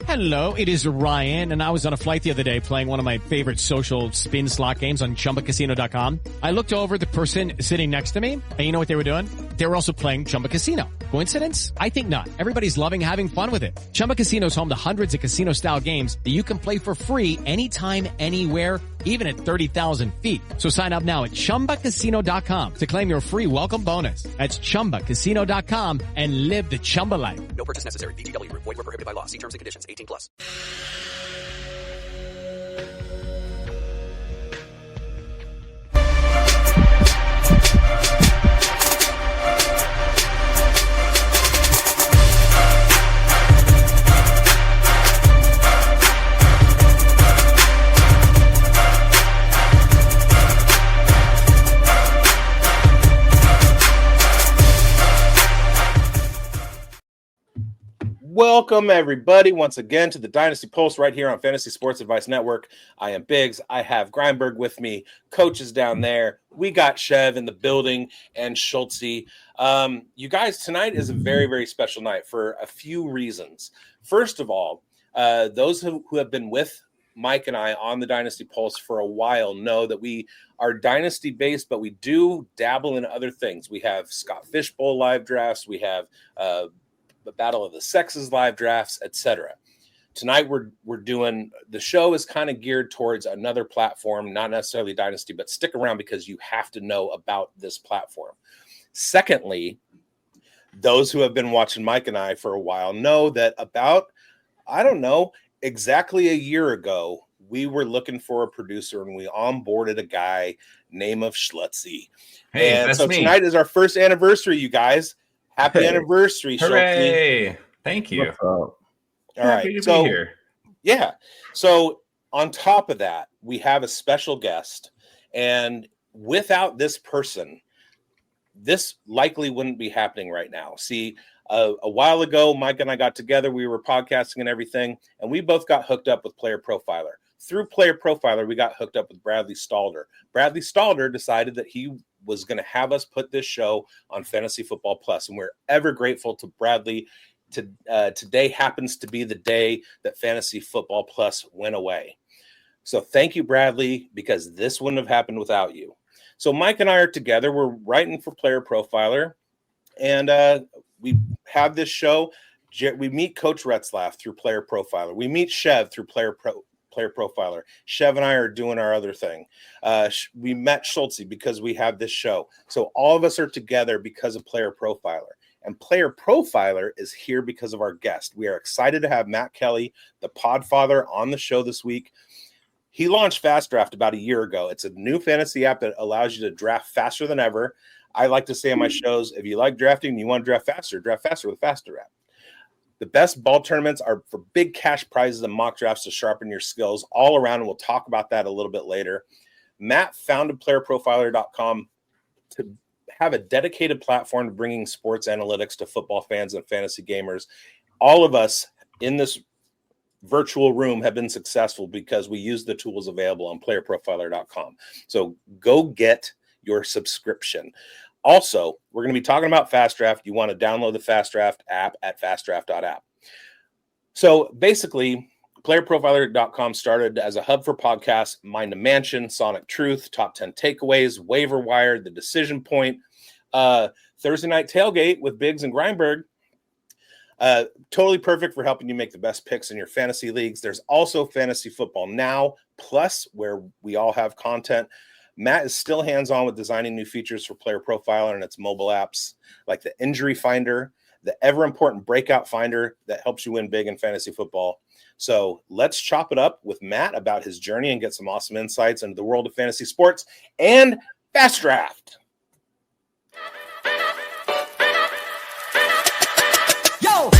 Hello, it is Ryan, and I was on a flight the other day playing one of my favorite social spin slot games on ChumbaCasino.com. I looked over at the person sitting next to me, and you know what they were doing? They were also playing Chumba Casino. Coincidence? I think not. Everybody's loving having fun with it. Chumba Casino is home to hundreds of casino-style games that you can play for free anytime, anywhere, even at 30,000 feet. So sign up now at ChumbaCasino.com to claim your free welcome bonus. That's ChumbaCasino.com and live the Chumba life. No purchase necessary. VGW. Void where prohibited by law. See terms and conditions. 18+. Welcome, everybody, once again to the Dynasty Pulse right here on Fantasy Sports Advice Network. I am bigz. I have Grindberg with me. Coach is down there. We got Chev in the building and Schultze. You guys, tonight is a very, very special night for a few reasons. First of all, those who have been with Mike and I on the Dynasty Pulse for a while know that we are Dynasty-based, but we do dabble in other things. We have Scott Fishbowl live drafts. We have the Battle of the Sexes live drafts, etc. Tonight we're doing the show is kind of geared towards another platform, not necessarily Dynasty, but stick around because you have to know about this platform. Secondly, those who have been watching Mike and I for a while know that about, I don't know, exactly a year ago, we were looking for a producer and we onboarded a guy named of Schultze. Hey, and that's so me. Tonight is our first anniversary, you guys. Happy anniversary, Hooray! Schultze. Thank you. All Happy right. to be here. Yeah. So on top of that, we have a special guest. And without this person, this likely wouldn't be happening right now. See, a while ago, Mike and I got together. We were podcasting and everything. And we both got hooked up with Player Profiler. Through Player Profiler, we got hooked up with Bradley Stalder. Bradley Stalder decided that he was going to have us put this show on Fantasy Football Plus. And we're ever grateful to Bradley. Today happens to be the day that Fantasy Football Plus went away. So thank you, Bradley, because this wouldn't have happened without you. So Mike and I are together. We're writing for Player Profiler. And we have this show. We meet Coach Retzlaff through Player Profiler. We meet Chev through Player Profiler. Chev and I are doing our other thing. We met Schultze because we have this show. So all of us are together because of Player Profiler. And Player Profiler is here because of our guest. We are excited to have Matt Kelley, the Podfather, on the show this week. He launched Fast Draft about a year ago. It's a new fantasy app that allows you to draft faster than ever. I like to say on my shows, if you like drafting and you want to draft faster with Faster Draft. The best ball tournaments are for big cash prizes and mock drafts to sharpen your skills all around, and we'll talk about that a little bit later. Matt founded playerprofiler.com to have a dedicated platform to bringing sports analytics to football fans and fantasy gamers. All of us in this virtual room have been successful because we use the tools available on playerprofiler.com. So go get your subscription. Also, we're going to be talking about Fast Draft. You want to download the Fast Draft app at fastdraft.app. So basically, playerprofiler.com started as a hub for podcasts, Mind a Mansion, Sonic Truth, Top 10 Takeaways, Waiver Wire, The Decision Point, Thursday Night Tailgate with bigz and Grindberg. Totally perfect for helping you make the best picks in your fantasy leagues. There's also Fantasy Football Now, Plus, where we all have content. Matt is still hands-on with designing new features for Player Profiler and its mobile apps, like the Injury Finder, the ever-important Breakout Finder that helps you win big in fantasy football. So let's chop it up with Matt about his journey and get some awesome insights into the world of fantasy sports and Fast Draft. Yo!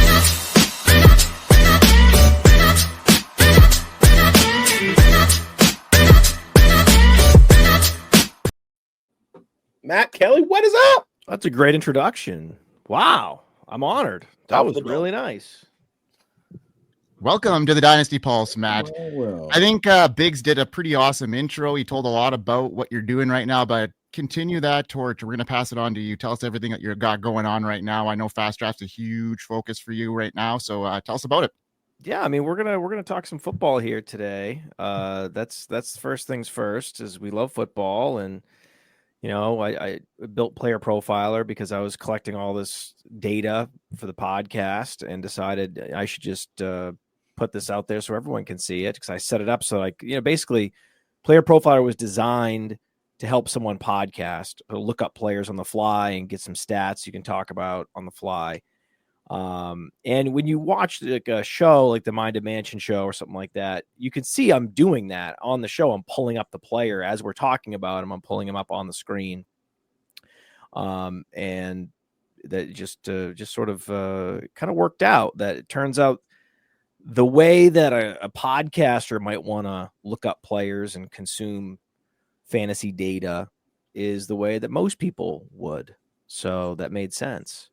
Matt Kelley, what is up? That's a great introduction. Wow. I'm honored. That was really nice. Welcome to the Dynasty Pulse, Matt. Oh, well. I think bigz did a pretty awesome intro. He told a lot about what you're doing right now, but continue that torch. We're going to pass it on to you. Tell us everything that you've got going on right now. I know Fast Draft's a huge focus for you right now, so tell us about it. Yeah, I mean, we're gonna talk some football here today. That's first things first, is we love football, and I built Player Profiler because I was collecting all this data for the podcast and decided I should just put this out there so everyone can see it, because I set it up so, like, basically Player Profiler was designed to help someone podcast, look up players on the fly and get some stats you can talk about on the fly. And when you watch like a show like the Minded Mansion show or something like that, you can see I'm doing that on the show. I'm pulling up the player as we're talking about him. I'm pulling him up on the screen. And that just sort of kind of worked out, that it turns out the way that a podcaster might want to look up players and consume fantasy data is the way that most people would. So that made sense.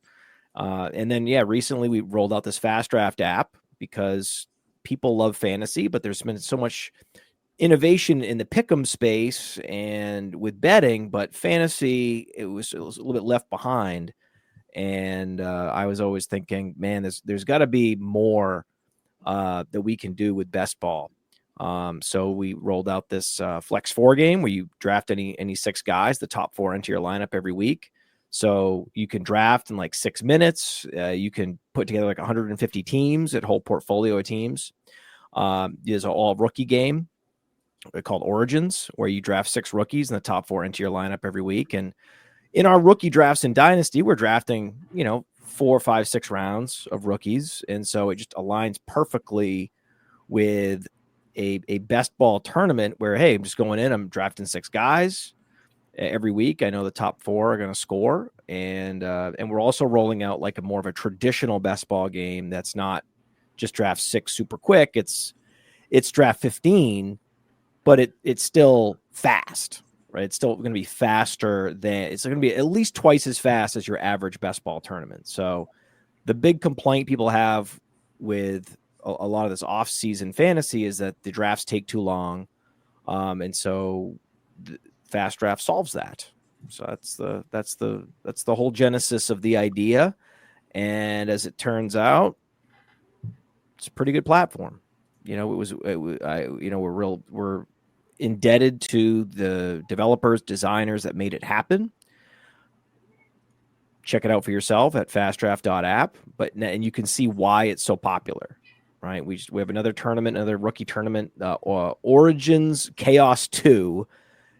And then, recently we rolled out this Fast Draft app because people love fantasy, but there's been so much innovation in the pick'em space and with betting, but fantasy, it was a little bit left behind. And I was always thinking, man, there's got to be more that we can do with best ball. So we rolled out this Flex 4 game where you draft any 6 guys, the top 4 into your lineup every week. So you can draft in like 6 minutes. You can put together like 150 teams, a whole portfolio of teams. There's an all rookie game called Origins, where you draft 6 rookies and the top 4 into your lineup every week. And in our rookie drafts in Dynasty, we're drafting, 4, 5, 6 rounds of rookies. And so it just aligns perfectly with a best ball tournament where, hey, I'm just going in, I'm drafting 6 guys every week. I know the top 4 are going to score, and we're also rolling out like a more of a traditional best ball game that's not just draft 6 super quick. It's draft 15, but it's still fast, right? It's still going to be faster than, it's going to be at least twice as fast as your average best ball tournament. So the big complaint people have with a lot of this off-season fantasy is that the drafts take too long, and so Fast Draft solves that. So that's the whole genesis of the idea. And as it turns out, it's a pretty good platform. We're indebted to the developers, designers that made it happen. Check it out for yourself at fastdraft.app. And you can see why it's so popular, right? We have another tournament, another rookie tournament, Origins Chaos 2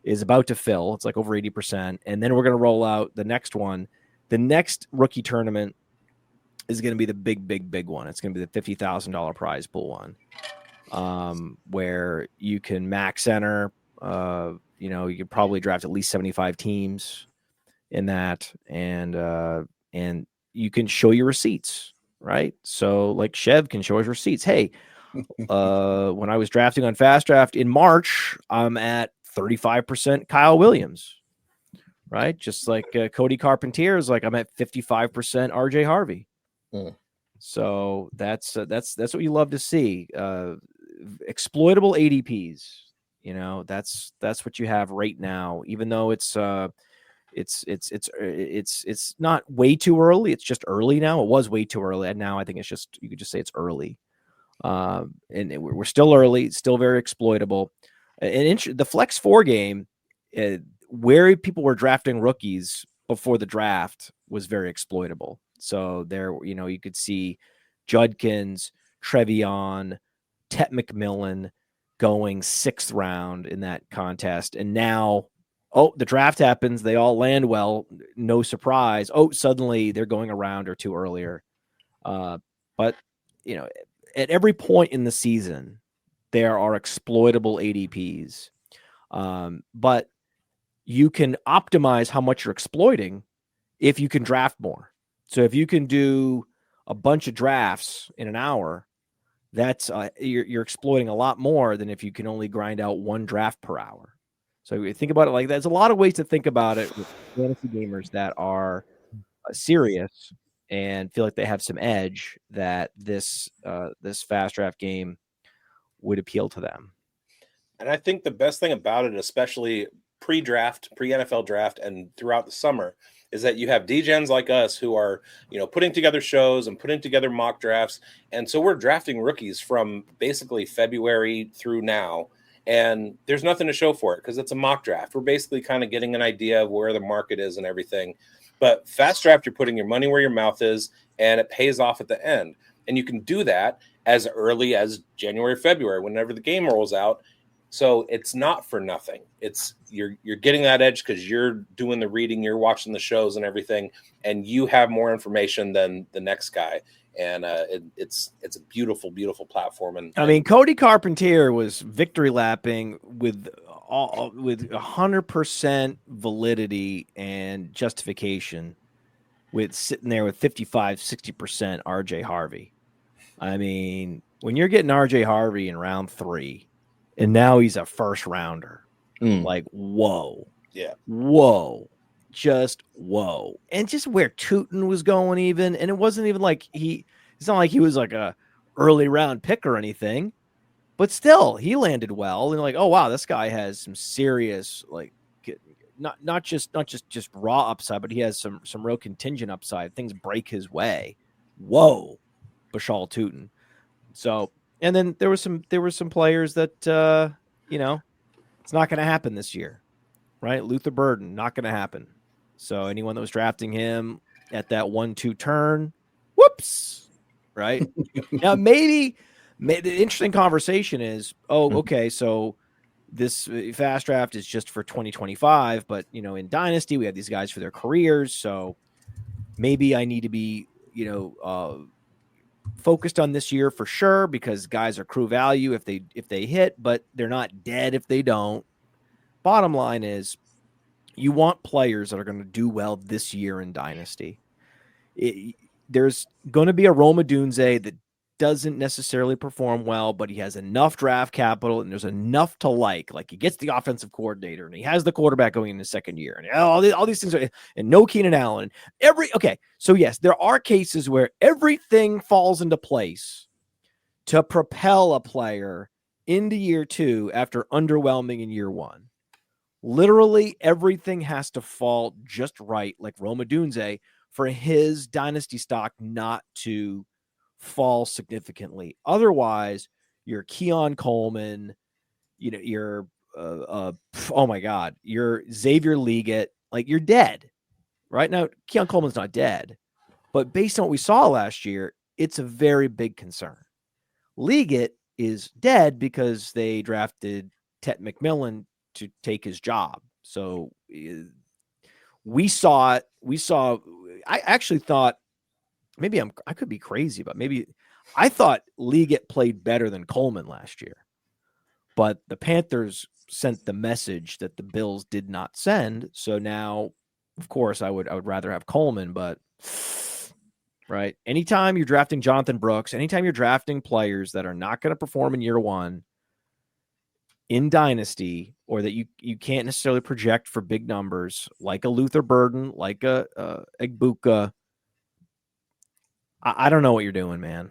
is about to fill. It's like over 80%. And then we're going to roll out the next one. The next rookie tournament is going to be the big one. It's going to be the $50,000 prize pool one, where you can max enter. You could probably draft at least 75 teams in that. And you can show your receipts, right? So like Chev can show his receipts. Hey, when I was drafting on Fast Draft in March, I'm at 35% Kyle Williams, right? Just like Cody Carpentier is like, I'm at 55% RJ Harvey. So that's what you love to see. Exploitable ADPs, that's what you have right now, even though it's not way too early. It's just early now. It was way too early. And now I think you could just say it's early. And we're still early, still very exploitable. And the Flex 4 game, where people were drafting rookies before the draft, was very exploitable. So there, you could see Judkins, Trevion, Tet McMillan going 6th round in that contest. And now, the draft happens. They all land well. No surprise. Suddenly they're going a round or 2 earlier. But, at every point in the season, there are exploitable ADPs. But you can optimize how much you're exploiting if you can draft more. So if you can do a bunch of drafts in an hour, that's you're exploiting a lot more than if you can only grind out 1 draft per hour. So you think about it like that. There's a lot of ways to think about it with fantasy gamers that are serious and feel like they have some edge, that this Fast Draft game would appeal to them. And I think the best thing about it, especially pre-draft, pre-NFL draft, and throughout the summer, is that you have degens like us who are, putting together shows and putting together mock drafts. And so we're drafting rookies from basically February through now. And there's nothing to show for it because it's a mock draft. We're basically kind of getting an idea of where the market is and everything. But fast draft, you're putting your money where your mouth is, and it pays off at the end. And you can do that as early as January, February, whenever the game rolls out. So it's not for nothing. It's you're getting that edge because you're doing the reading, you're watching the shows and everything, and you have more information than the next guy. And it's a beautiful, beautiful platform. And I mean, Cody Carpentier was victory lapping with 100% validity and justification, with sitting there with 55-60% RJ Harvey. I mean, when you're getting RJ Harvey in round 3, and now he's a first rounder, like, whoa. Yeah. Whoa. Just whoa. And just where Tootin was going even, and it wasn't even like it's not like he was like a early round pick or anything, but still he landed well. And like, oh wow, this guy has some serious, like, not just raw upside, but he has some real contingent upside. Things break his way. Whoa. Bashal Tootin. So, and then there were some players that it's not going to happen this year, right? Luther Burden, not going to happen. So anyone that was drafting him at that 1-2 turn, whoops, right? Now maybe the interesting conversation is, okay, so this fast draft is just for 2025, but in Dynasty we have these guys for their careers, so maybe I need to be focused on this year for sure, because guys are crew value if they hit, but they're not dead if they don't. Bottom line is, you want players that are going to do well this year in Dynasty. There's going to be a Rome Odunze that doesn't necessarily perform well, but he has enough draft capital and there's enough to like he gets the offensive coordinator and he has the quarterback going in his second year and all these things and no Keenan Allen. So yes, there are cases where everything falls into place to propel a player into year 2 after underwhelming in year 1. Literally everything has to fall just right, like Rome Odunze, for his Dynasty stock not to fall significantly. Otherwise, you're Keon Coleman, you're oh my God, you're Xavier Leggett, like, you're dead. Right now, Keon Coleman's not dead, but based on what we saw last year, it's a very big concern. Leggett is dead because they drafted Tet McMillan to take his job. So we saw I actually thought, maybe I could be crazy, but maybe I thought Leggett played better than Coleman last year, but the Panthers sent the message that the Bills did not send. So now, of course, I would rather have Coleman, but right. Anytime you're drafting Jonathan Brooks, anytime you're drafting players that are not going to perform in year 1 in Dynasty, or that you can't necessarily project for big numbers, like a Luther Burden, like a Egbuka, I don't know what you're doing, man.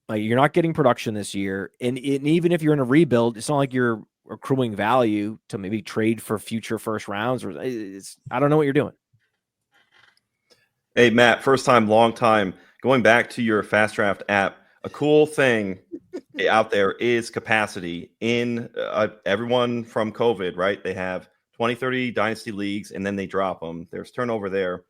Like, you're not getting production this year, and even if you're in a rebuild, it's not like you're accruing value to maybe trade for future first rounds. I don't know what you're doing. Hey, Matt, first time, long time. Going back to your Fast Draft app, a cool thing out there is capacity in everyone from COVID, right? They have 20, 30 Dynasty leagues, and then they drop them. There's turnover there.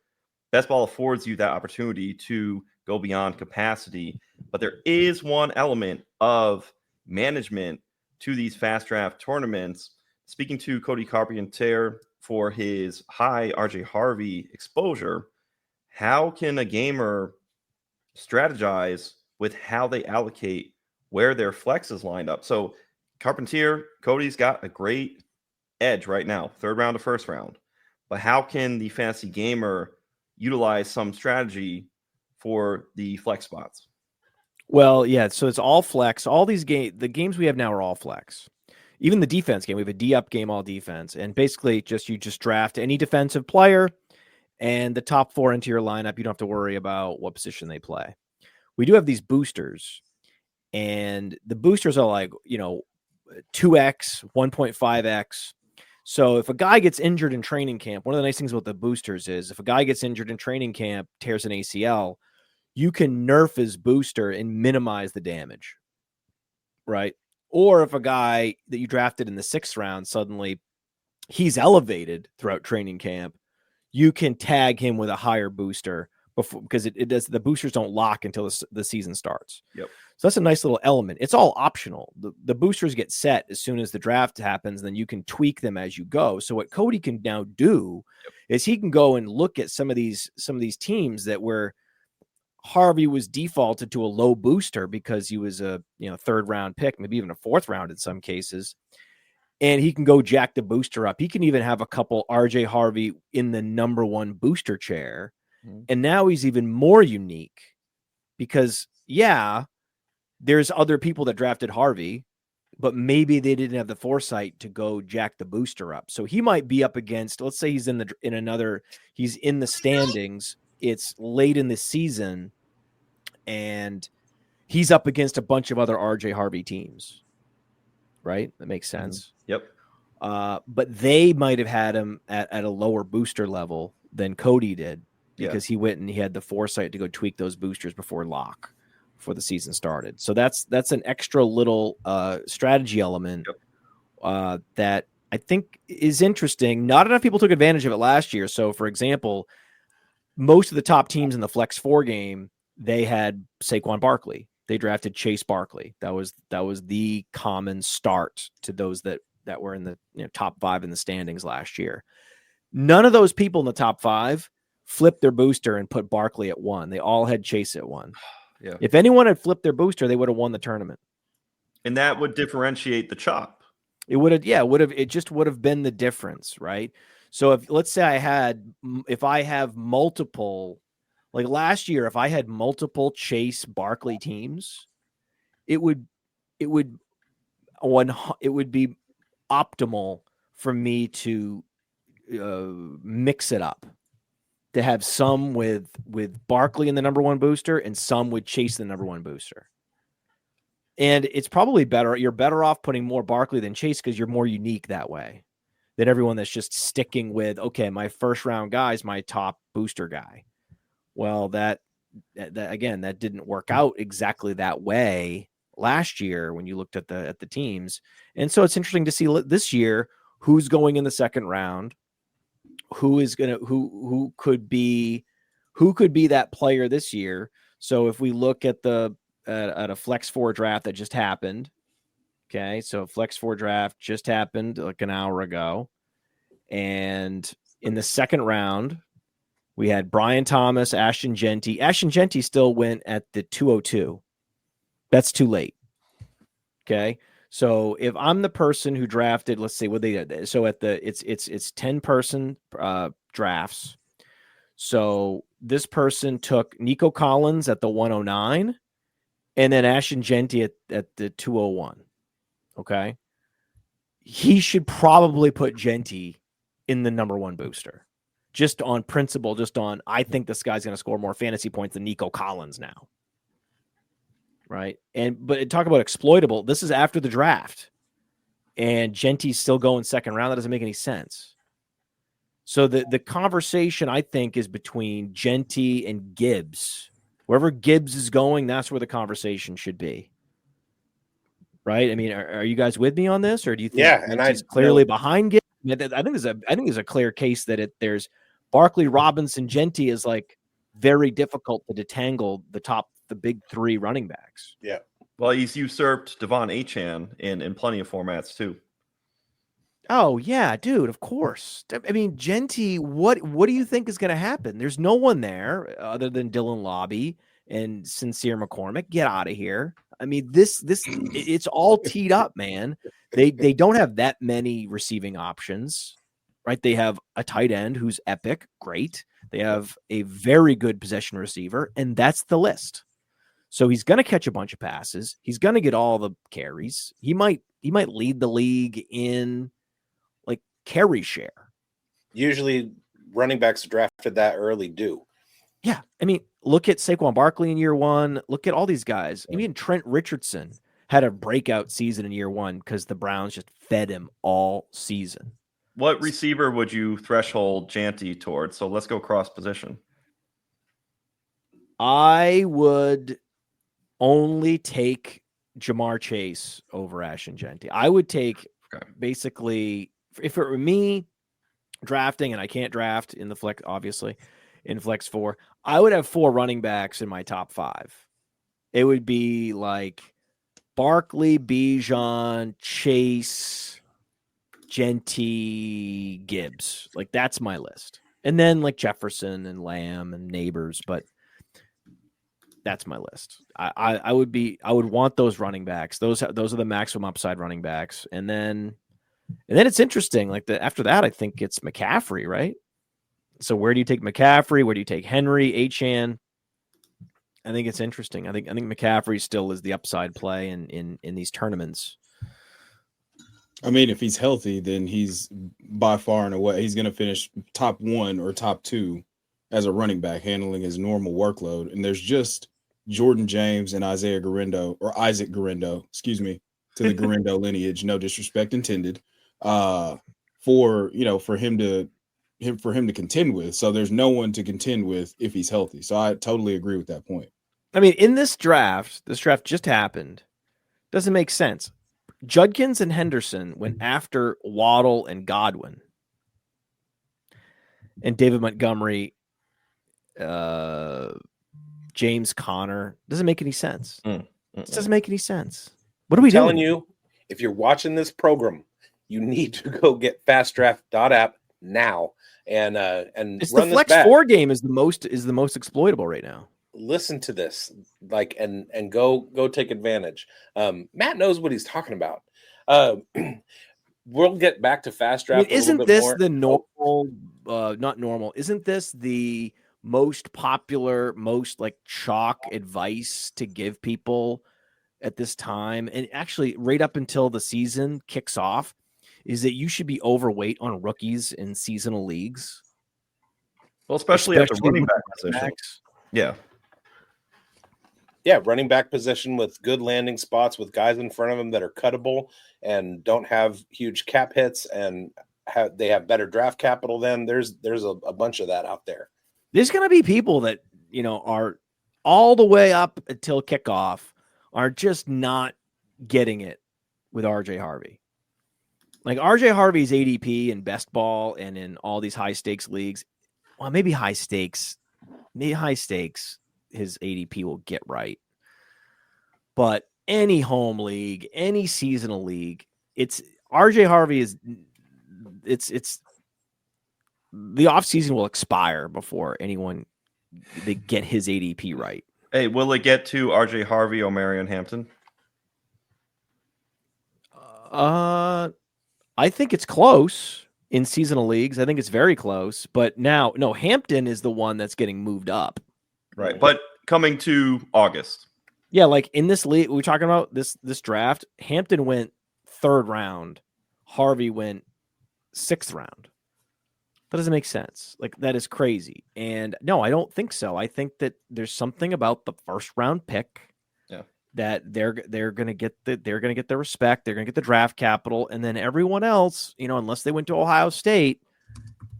Best Ball affords you that opportunity to go beyond capacity. But there is one element of management to these fast draft tournaments. Speaking to Cody Carpentier for his high RJ Harvey exposure, how can a gamer strategize with how they allocate where their flex is lined up? So Carpentier, Cody's got a great edge right now, 3rd round to 1st round. But how can the fantasy gamer utilize some strategy for the flex spots? Well, yeah, so it's all flex. All these the games we have now are all flex. Even the defense game, we have a D-up game, all defense. And basically you just draft any defensive player and the top 4 into your lineup. You don't have to worry about what position they play. We do have these boosters, and the boosters are like, 2x, 1.5x. So if a guy gets injured in training camp, one of the nice things about the boosters is if a guy gets injured in training camp, tears an ACL, you can nerf his booster and minimize the damage, right? Or if a guy that you drafted in the 6th round, suddenly he's elevated throughout training camp, you can tag him with a higher booster before, because it does, the boosters don't lock until the season starts. Yep. So that's a nice little element. It's all optional. The boosters get set as soon as the draft happens, then you can tweak them as you go. So what Cody can now do is he can go and look at some of these teams that were Harvey was defaulted to a low booster because he was a 3rd round pick, maybe even a 4th round in some cases. And he can go jack the booster up. He can even have a couple RJ Harvey in the number 1 booster chair. And now he's even more unique because, there's other people that drafted Harvey, but maybe they didn't have the foresight to go jack the booster up. So he might be up against, let's say he's he's in the standings. It's late in the season and he's up against a bunch of other RJ Harvey teams, right? That makes sense. Yep. But they might have had him at a lower booster level than Cody did because he went and he had the foresight to go tweak those boosters before the season started. So that's an extra little strategy element that I think is interesting. Not enough people took advantage of it last year. So for example, most of the top teams in the Flex 4 game, they had Saquon Barkley. They drafted Chase Barkley. That was the common start to those that were in the top 5 in the standings last year. None of those people in the top 5 flipped their booster and put Barkley at 1. They all had Chase at 1. Yeah. If anyone had flipped their booster, they would have won the tournament. And that would differentiate the chop. It would have, it just would have been the difference, right? So if let's say if I have multiple, like last year, if I had multiple Chase Barkley teams, it would be optimal for me to mix it up, to have some with Barkley in the number 1 booster and some with Chase the number 1 booster. And it's probably better. You're better off putting more Barkley than Chase because you're more unique that way than everyone that's just sticking with, okay, my 1st round guy is my top booster guy. Well, that again, that didn't work out exactly that way last year when you looked at the teams. And so it's interesting to see this year who's going in the 2nd round, who could be that player this year. So if we look at at a Flex 4 draft that just happened, okay, so Flex 4 draft just happened like an hour ago, and in the 2nd round we had Brian Thomas, Ashton Genty. Ashton Genty still went at the 202. That's too late. Okay. So if I'm the person who drafted, let's see what they did. So it's 10-person drafts. So this person took Nico Collins at the 109 and then Ashton Genty at the 201. Okay. He should probably put Genty in the number 1 booster. Just on principle, I think this guy's going to score more fantasy points than Nico Collins now. Right. But talk about exploitable. This is after the draft and Genty's still going 2nd round. That doesn't make any sense. So the conversation I think is between Genty and Gibbs. Wherever Gibbs is going, that's where the conversation should be. Right. I mean, are you guys with me on this, or do you think he's clearly behind Gibbs? I think there's a clear case that there's Barkley, Robinson, Genty is like very difficult to detangle the big 3 running backs. Yeah. Well, he's usurped Devon Achane in plenty of formats too. Oh yeah, dude, of course. I mean, Genty, what do you think is going to happen? There's no one there other than Dylan Lobby and Sincere McCormick. Get out of here. I mean, it's all teed up, man. They don't have that many receiving options, right? They have a tight end who's epic, great. They have a very good possession receiver, and that's the list. So he's going to catch a bunch of passes. He's going to get all the carries. He might lead the league in like carry share. Usually running backs drafted that early do. Yeah. I mean, look at Saquon Barkley in year 1. Look at all these guys. I mean, Trent Richardson had a breakout season in year 1 because the Browns just fed him all season. What receiver would you threshold Janty towards? So let's go cross position. I would only take Jamar Chase over Ashton Genty. I would take basically, if it were me drafting, and I can't draft in the flex, obviously, in flex 4, I would have 4 running backs in my top 5. It would be like Barkley, Bijan, Chase, Genty, Gibbs. Like, that's my list. And then like Jefferson and Lamb and Neighbors, but that's my list. I would want those running backs. Those are the maximum upside running backs. And then it's interesting. Like after that, I think it's McCaffrey, right? So where do you take McCaffrey? Where do you take Henry, Achane? I think it's interesting. I think McCaffrey still is the upside play in these tournaments. I mean, if he's healthy, then he's by far and away, he's going to finish top 1 or top 2 as a running back, handling his normal workload. And there's just Jordan James and Isaac Garendo, to the Garendo lineage, no disrespect intended, for him to contend with. So there's no one to contend with if he's healthy. So I totally agree with that point. I mean, in this draft just happened. Doesn't make sense. Judkins and Henderson went after Waddle and Godwin. And David Montgomery, James Conner. Doesn't make any sense. It doesn't make any sense. What are we telling doing? you, if you're watching this program, you need to go get fastdraft.app now and it's run the Flex this back. 4 game is the most exploitable right now. Listen to this, like, and go take advantage. Matt knows what he's talking about. We'll get back to fast draft. Isn't this the normal? Not normal. Isn't this the most popular, most like chalk advice to give people at this time? And actually, right up until the season kicks off, is that you should be overweight on rookies in seasonal leagues. Well, especially at the running back position. Yeah. Yeah, running back position with good landing spots with guys in front of them that are cuttable and don't have huge cap hits and they have better draft capital than there's a bunch of that out there. There's going to be people that, are all the way up until kickoff are just not getting it with RJ Harvey. Like RJ Harvey's ADP in best ball and in all these high stakes leagues. Well, maybe high stakes, his ADP will get right. But any home league, any seasonal league, it's RJ Harvey is it's the offseason will expire before they get his ADP right. Hey, will it get to RJ Harvey or Marion Hampton? I think it's close in seasonal leagues. I think it's very close. But now, no, Hampton is the one that's getting moved up. Right. But coming to August. Yeah, like in this league, we're talking about this draft, Hampton went 3rd round. Harvey went 6th round. That doesn't make sense. Like, that is crazy. And no, I don't think so. I think that there's something about the 1st round pick that they're going to get the respect, they're going to get the draft capital, and then everyone else, unless they went to Ohio State,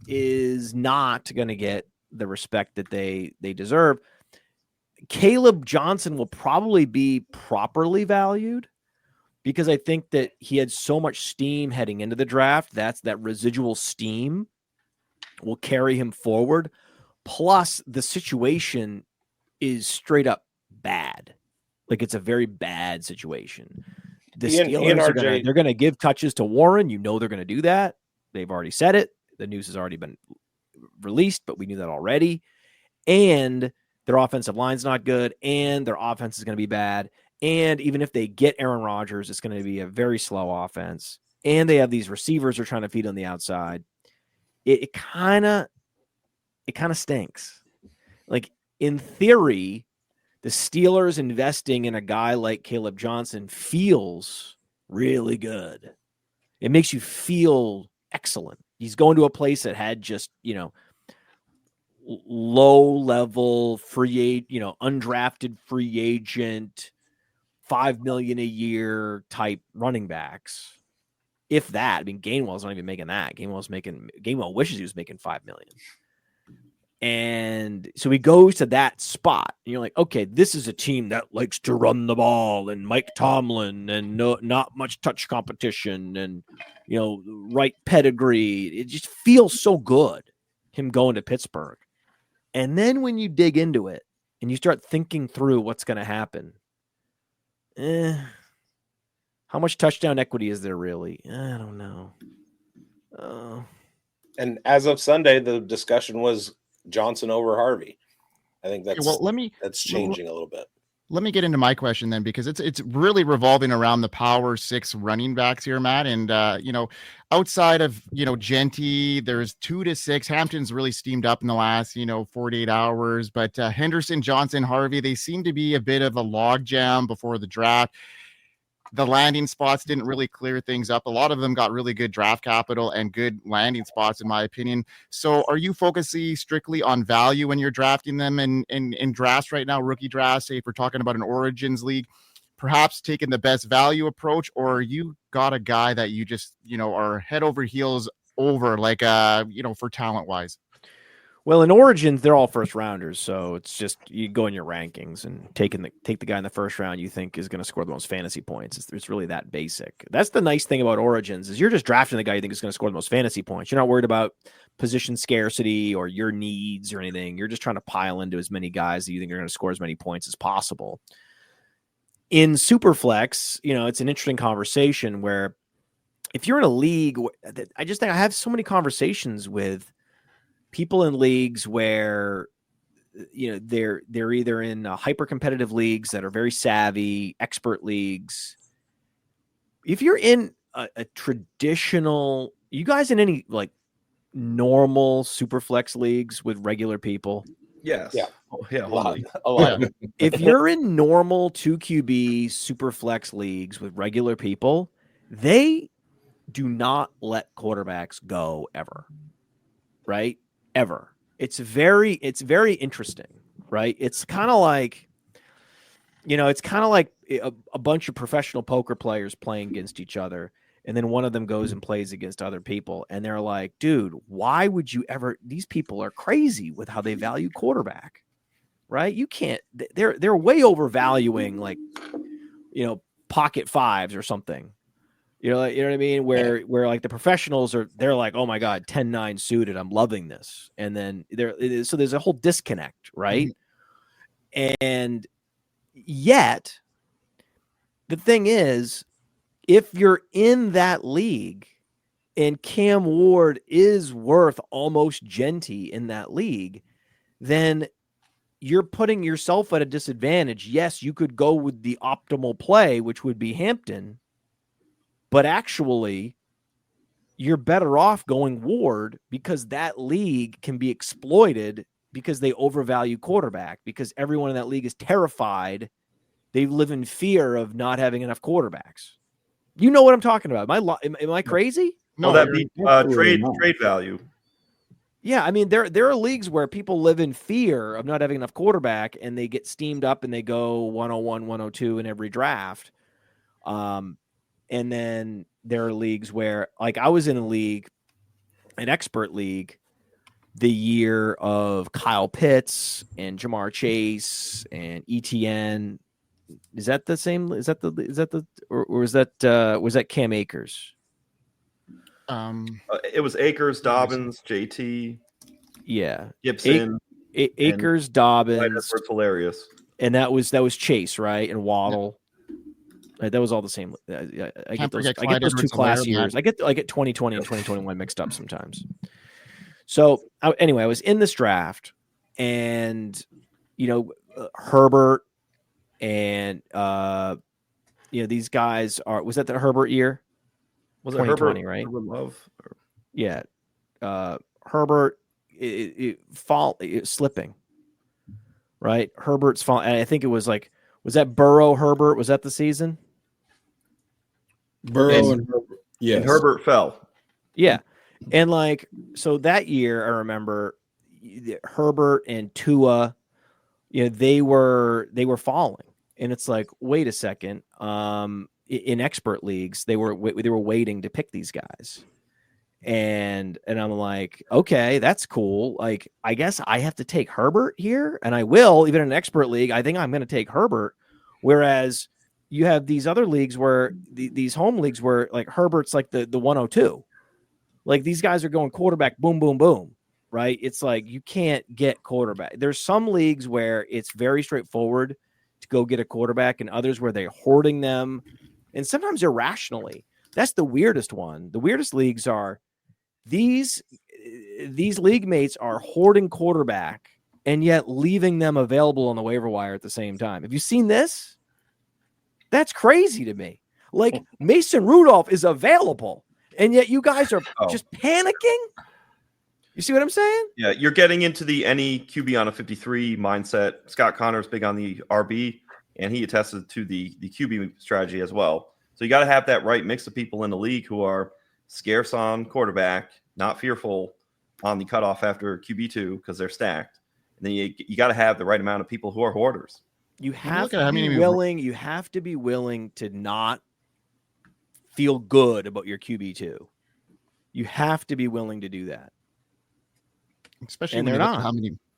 is not going to get the respect that they deserve. Caleb Johnson will probably be properly valued because I think that he had so much steam heading into the draft. That residual steam will carry him forward. Plus, the situation is straight up bad. Like, it's a very bad situation. The Steelers they're going to give touches to Warren. They're going to do that. They've already said it. The news has already been released, but we knew that already. And their offensive line's not good, and their offense is going to be bad. And even if they get Aaron Rodgers, it's going to be a very slow offense. And they have these receivers they're trying to feed on the outside. It kind of stinks. Like, in theory, the Steelers investing in a guy like Caleb Johnson feels really good. It makes you feel excellent. He's going to a place that had just, low-level undrafted free agent, $5 million a year type running backs. if that. I mean, Gainwell's not even making that. Gainwell wishes he was making $5 million. And so he goes to that spot. And you're like, okay, this is a team that likes to run the ball and Mike Tomlin and not much touch competition and, right pedigree. It just feels so good, him going to Pittsburgh. And then when you dig into it and you start thinking through what's going to happen, how much touchdown equity is there really? I don't know. And as of Sunday, the discussion was Johnson over Harvey. I think that's that's changing a little bit. Let me get into my question then, because it's really revolving around the power 6 running backs here, Matt. And outside of Genty, there's 2 to 6. Hampton's really steamed up in the last 48 hours, but Henderson, Johnson, Harvey, they seem to be a bit of a logjam before the draft. The landing spots didn't really clear things up. A lot of them got really good draft capital and good landing spots, in my opinion. So are you focusing strictly on value when you're drafting them in drafts right now, rookie drafts, say if we're talking about an Origins league, perhaps taking the best value approach, or you got a guy that you just, are head over heels over, like, for talent wise? Well, in Origins, they're all first rounders, so it's just you go in your rankings and take the guy in the first round you think is going to score the most fantasy points. It's really that basic. That's the nice thing about Origins is you're just drafting the guy you think is going to score the most fantasy points. You're not worried about position scarcity or your needs or anything. You're just trying to pile into as many guys that you think are going to score as many points as possible. In Superflex, it's an interesting conversation where if you're in a league, I just think I have so many conversations with people in leagues where they're either in hyper competitive leagues that are very savvy, expert leagues. If you're in a traditional, you guys in any like normal super flex leagues with regular people? Yes. Yeah. Oh, yeah. A lot. If you're in normal 2QB super flex leagues with regular people, they do not let quarterbacks go ever. Right? Ever. It's very interesting, right? It's kind of like, a bunch of professional poker players playing against each other. And then one of them goes and plays against other people. And they're like, dude, why would you ever, these people are crazy with how they value quarterback, right? You can't, they're way overvaluing pocket fives or something. You know what I mean? Where like the professionals they're like, oh my God, 10-9 suited. I'm loving this. And then so there's a whole disconnect, right? Mm-hmm. And yet the thing is, if you're in that league and Cam Ward is worth almost Genty in that league, then you're putting yourself at a disadvantage. Yes, you could go with the optimal play, which would be Hampton. But actually, you're better off going Ward because that league can be exploited because they overvalue quarterback, because everyone in that league is terrified. They live in fear of not having enough quarterbacks. You know what I'm talking about. Am I crazy? No, that be trade value. Yeah, I mean, there are leagues where people live in fear of not having enough quarterback, and they get steamed up and they go 101, 102 in every draft. And then there are leagues where, like, I was in a league, an expert league, the year of Kyle Pitts and Jamar Chase and ETN. Is that the same? Was that Cam Akers? It was Akers, Dobbins, JT. Yeah. Gibson. Akers, Dobbins. Right, that's hilarious. And that was Chase, right? And Waddle. Right, that was all the same. I get those 2 class years. I get 2020 and 2021 mixed up sometimes. So anyway, I was in this draft, and Herbert and these guys are. Was that the Herbert year? Was it 2020, Herbert, right? Herbert Love? Yeah, Herbert slipping. Right, Herbert's falling. I think it was like. Was that Burrow, Herbert? Was that the season? Burrow and Herbert. Yes. And Herbert fell. Yeah. And so that year, I remember Herbert and Tua, they were falling. And it's like, wait a second. in expert leagues, they were waiting to pick these guys. And I'm like, okay, that's cool. Like, I guess I have to take Herbert here, and I will, even in an expert league. I think I'm going to take Herbert. Whereas you have these other leagues where these home leagues where like Herbert's like the 102. Like these guys are going quarterback, boom, boom, boom, right? It's like you can't get quarterback. There's some leagues where it's very straightforward to go get a quarterback, and others where they're hoarding them, and sometimes irrationally. That's the weirdest one. The weirdest leagues are these league mates are hoarding quarterback and yet leaving them available on the waiver wire at the same time. Have you seen this? That's crazy to me. Like Mason Rudolph is available, and yet you guys are just panicking. You see what I'm saying? Yeah, you're getting into the any QB on a 53 mindset. Scott Connor's big on the RB, and he attested to the QB strategy as well. So you got to have that right mix of people in the league who are scarce on quarterback, not fearful on the cutoff after QB2 because they're stacked. And then you got to have the right amount of people who are hoarders. You have to be willing. You have to be willing to not feel good about your QB2. You have to be willing to do that. Especially when you look at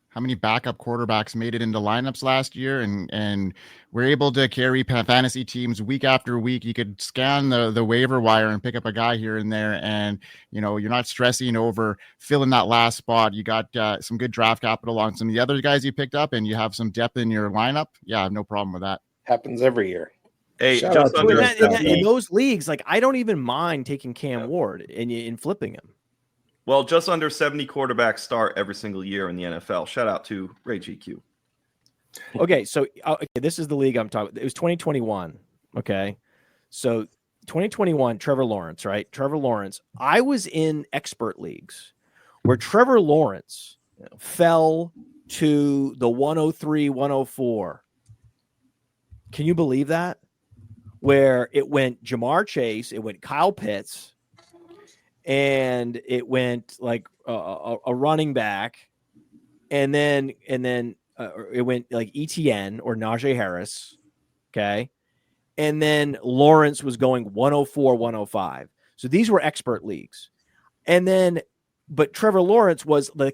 how many backup quarterbacks made it into lineups last year, and we're able to carry fantasy teams week after week. You could scan the waiver wire and pick up a guy here and there, and you're not stressing over filling that last spot. You got some good draft capital on some of the other guys you picked up, and you have some depth in your lineup. Yeah, I have no problem with that. Happens every year. Hey, in those leagues, like I don't even mind taking Cam Ward and flipping him. Well, just under 70 quarterbacks start every single year in the NFL. Shout out to Ray GQ. Okay, so this is the league I'm talking about. It was 2021. Okay, so 2021, Trevor Lawrence, right? Trevor Lawrence. I was in expert leagues where Trevor Lawrence fell to the 103, 104. Can you believe that? Where it went Jamar Chase, it went Kyle Pitts, and it went like a running back, and then it went like ETN or Najee Harris, okay, and then Lawrence was going 104, 105. So these were expert leagues, and then but Trevor Lawrence was the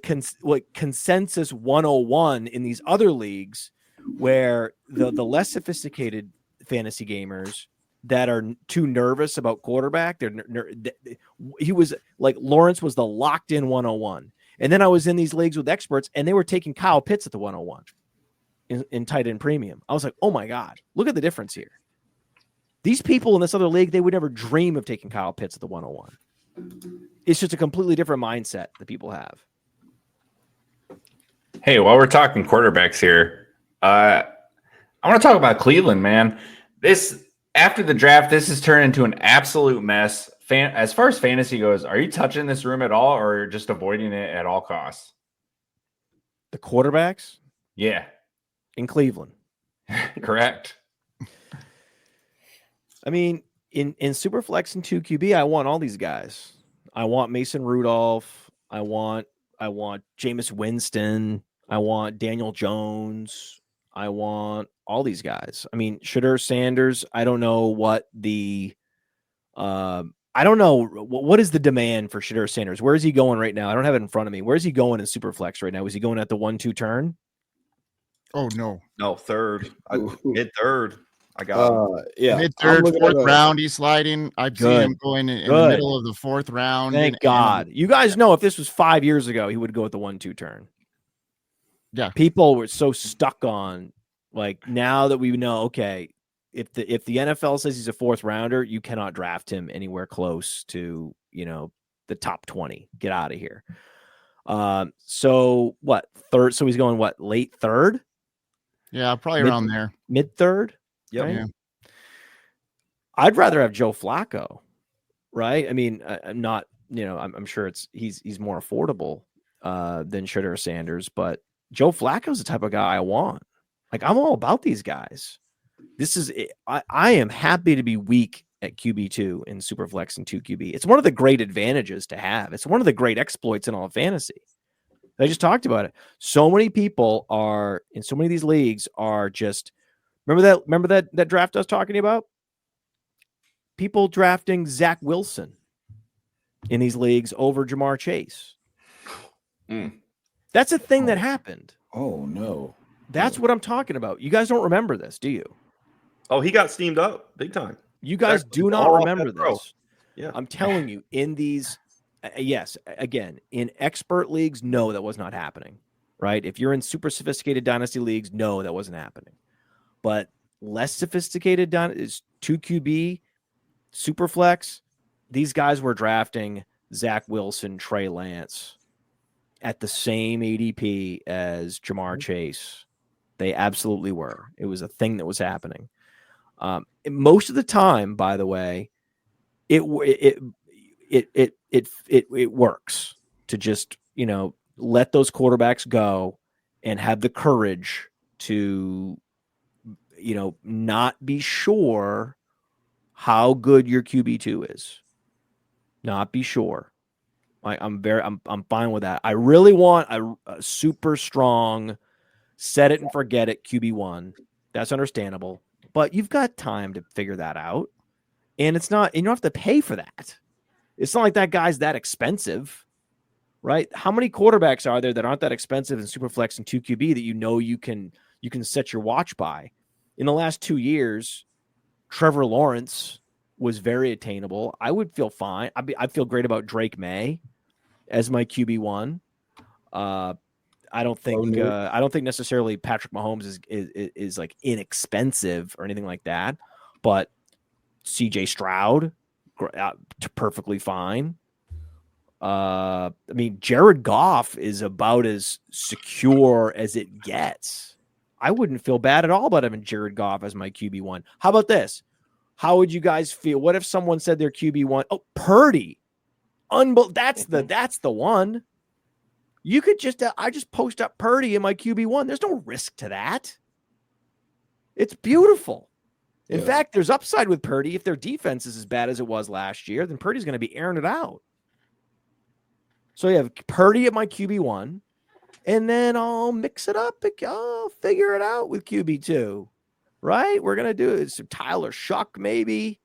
consensus 101 in these other leagues, where the less sophisticated fantasy gamers that are too nervous about quarterback, he was like Lawrence was the locked in 101. And then I was in these leagues with experts, and they were taking Kyle Pitts at the 101 in tight end premium. I was like, oh my God, look at the difference here. These people in this other league, they would never dream of taking Kyle Pitts at the 101. It's just a completely different mindset that people have. Hey, while we're talking quarterbacks here, I want to talk about Cleveland, man. After the draft, this has turned into an absolute mess. As far as fantasy goes, are you touching this room at all, or just avoiding it at all costs? The quarterbacks? Yeah. In Cleveland. Correct. I mean, in Superflex and 2QB, I want all these guys. I want Mason Rudolph. I want Jameis Winston. I want Daniel Jones. I want all these guys. I mean, Shedeur Sanders, I don't know what what is the demand for Shedeur Sanders? Where is he going right now? I don't have it in front of me. Where is he going in Superflex right now? Is he going at the 1-2 turn? Oh, no, third, mid third. I got mid third, fourth round. He's sliding. I've seen him going in the middle of the fourth round. Thank God. You guys know if this was 5 years ago, he would go at the 1-2 turn. Yeah, people were so stuck on like now that we know, okay, if the NFL says he's a fourth rounder, you cannot draft him anywhere close to the top 20. Get out of here. So what, third? So he's going what, late third? Yeah, probably around there, mid third. Yep. Right? Yeah. I'd rather have Joe Flacco, right? I mean, I'm not, I'm sure he's more affordable than Shedeur Sanders, but Joe Flacco's the type of guy I want. Like, I'm all about these guys. I am happy to be weak at QB2 in Superflex and 2QB. It's one of the great advantages to have. It's one of the great exploits in all of fantasy. I just talked about it. So many people are in so many of these leagues are just remember that draft I was talking about? people drafting Zach Wilson in these leagues over Jamar Chase. That's a thing that happened. Oh no. That's what I'm talking about. You guys don't remember this, do you? Oh, he got steamed up big time. You guys do not remember this. Yeah. I'm telling you, in these, yes, again, in expert leagues, no, that was not happening, right? If you're in super sophisticated dynasty leagues, no, that wasn't happening. But less sophisticated is 2QB, super flex, these guys were drafting Zach Wilson, Trey Lance at the same ADP as Jamar Chase. They absolutely were. It was a thing that was happening. Most of the time, by the way, it works to just, let those quarterbacks go and have the courage to, not be sure how good your QB2 is. Not be sure. I'm fine with that. I really want a super strong set it and forget it QB1. That's understandable, but you've got time to figure that out. And you don't have to pay for that. It's not like that guy's that expensive, right? How many quarterbacks are there that aren't that expensive in Superflex and 2QB that you can set your watch by? In the last 2 years, Trevor Lawrence was very attainable. I would feel fine. I'd feel great about Drake May as my QB1. I don't think necessarily Patrick Mahomes is like inexpensive or anything like that, but CJ Stroud, perfectly fine. Jared Goff is about as secure as it gets. I wouldn't feel bad at all about having Jared Goff as my QB1. How about this? How would you guys feel? What if someone said their QB1? Oh, Purdy. That's the one. You could I just post up Purdy in my QB1. There's no risk to that. It's beautiful. In fact, there's upside with Purdy. If their defense is as bad as it was last year, then Purdy's going to be airing it out. So you have Purdy at my QB1, and then I'll mix it up. I'll figure it out with QB2, right? We're going to do some Tyler Shuck maybe,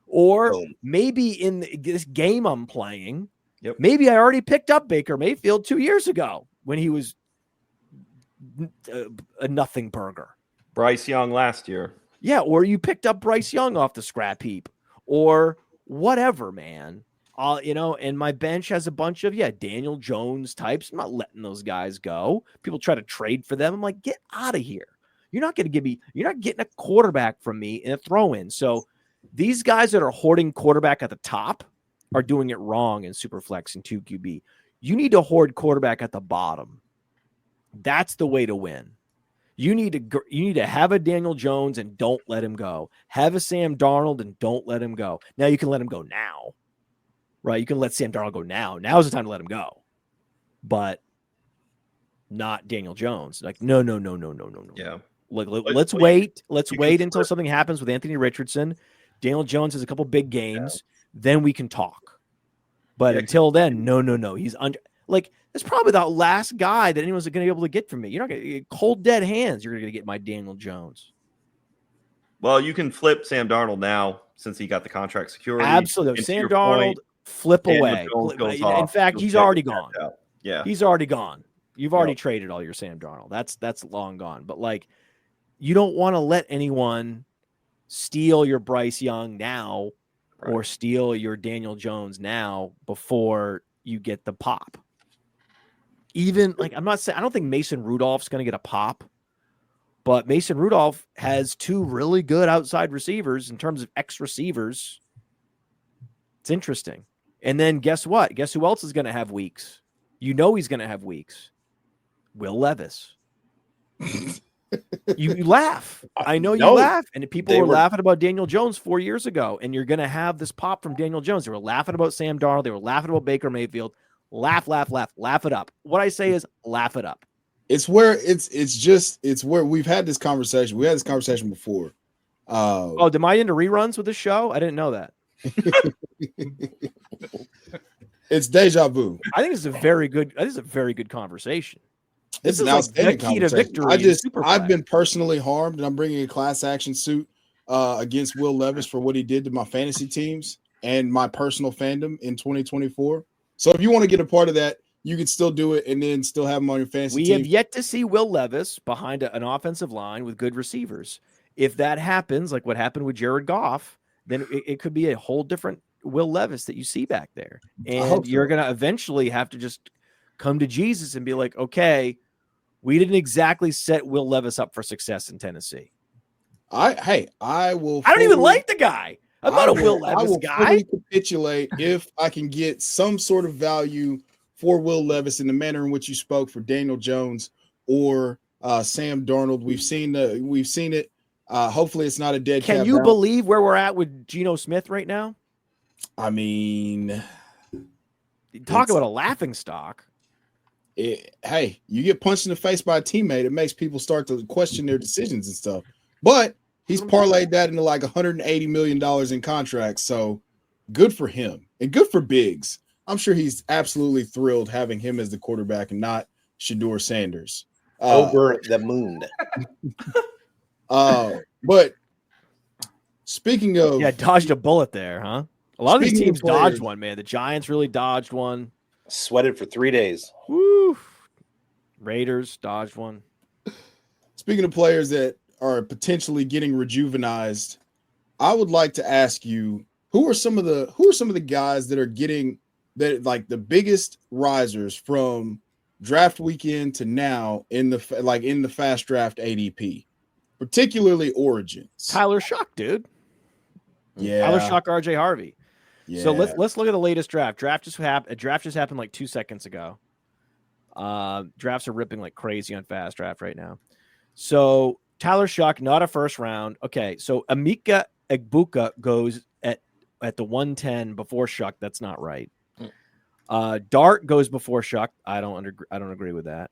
or maybe in this game I'm playing, maybe I already picked up Baker Mayfield 2 years ago when he was a nothing burger. Bryce Young last year. Yeah, or you picked up Bryce Young off the scrap heap or whatever, man. And my bench has a bunch of, Daniel Jones types. I'm not letting those guys go. People try to trade for them. I'm like, get out of here. You're not getting a quarterback from me in a throw-in. So these guys that are hoarding quarterback at the top are doing it wrong in Superflex and 2QB. You need to hoard quarterback at the bottom. That's the way to win. You need to have a Daniel Jones and don't let him go. Have a Sam Darnold and don't let him go. Now you can let him go now, right? You can let Sam Darnold go now. Now's the time to let him go, but not Daniel Jones. Like, no. Yeah. Let's wait. Let's wait until something happens with Anthony Richardson. Daniel Jones has a couple big games. Then we can talk. But until then, no. He's under. Like, that's probably the last guy that anyone's going to be able to get from me. You're not going to get cold, dead hands. You're going to get my Daniel Jones. Well, you can flip Sam Darnold now since he got the contract security. Absolutely. Sam Darnold, flip away. In fact, he's already gone. Yeah. He's already gone. You've already traded all your Sam Darnold. That's long gone. But, like, you don't want to let anyone steal your Bryce Young now or steal your Daniel Jones now before you get the pop. Even like, I'm not saying, I don't think Mason Rudolph's going to get a pop, but Mason Rudolph has two really good outside receivers in terms of X receivers. It's interesting. And then guess what? Guess who else is going to have weeks? He's going to have weeks. Will Levis. You laugh. I know you laugh. And people were laughing about Daniel Jones 4 years ago, and you're going to have this pop from Daniel Jones. They were laughing about Sam Darnold. They were laughing about Baker Mayfield. Laugh it up. What I say is laugh it up. It's where it's where we've had this conversation. We had this conversation before. Am I into reruns with this show? I didn't know that. It's deja vu. I think it's a very good conversation. It's an outstanding key to victory. I've been personally harmed, and I'm bringing a class action suit against Will Levis for what he did to my fantasy teams and my personal fandom in 2024. So if you want to get a part of that, you can still do it and then still have him on your fantasy We team. have yet to see Will Levis behind an offensive line with good receivers. If that happens, like what happened with Jared Goff, then it could be a whole different Will Levis that you see back there. And you're going to eventually have to just come to Jesus and be like, okay, we didn't exactly set Will Levis up for success in Tennessee. I don't even like the guy. I'm not a Will Levis guy. I will fully capitulate if I can get some sort of value for Will Levis in the manner in which you spoke for Daniel Jones or Sam Darnold. We've seen it. Hopefully it's not a dead cat. Can you believe where we're at with Geno Smith right now? I mean, talk about a laughing stock. Hey, you get punched in the face by a teammate, it makes people start to question their decisions and stuff. But he's parlayed that into like $180 million in contracts. So good for him and good for bigz. I'm sure he's absolutely thrilled having him as the quarterback and not Shedeur Sanders. Over the moon. But speaking of, dodged a bullet there, huh? A lot of these teams players, dodged one, man. The Giants really dodged one. Sweated for 3 days. Woo! Raiders dodged one. Speaking of players that are potentially getting rejuvenized, I would like to ask you, who are some of the guys that are getting that like the biggest risers from draft weekend to now in the fast draft ADP, particularly origins? Tyler Shuck, dude. Yeah, Tyler Shuck, RJ Harvey. Yeah. So let's look at the latest draft. Draft just happened like 2 seconds ago. Drafts are ripping like crazy on fast draft right now. So Tyler Shuck, not a first round. Okay, so Emeka Egbuka goes at the 110 before Shuck. That's not right. Dart goes before Shuck. I don't agree with that.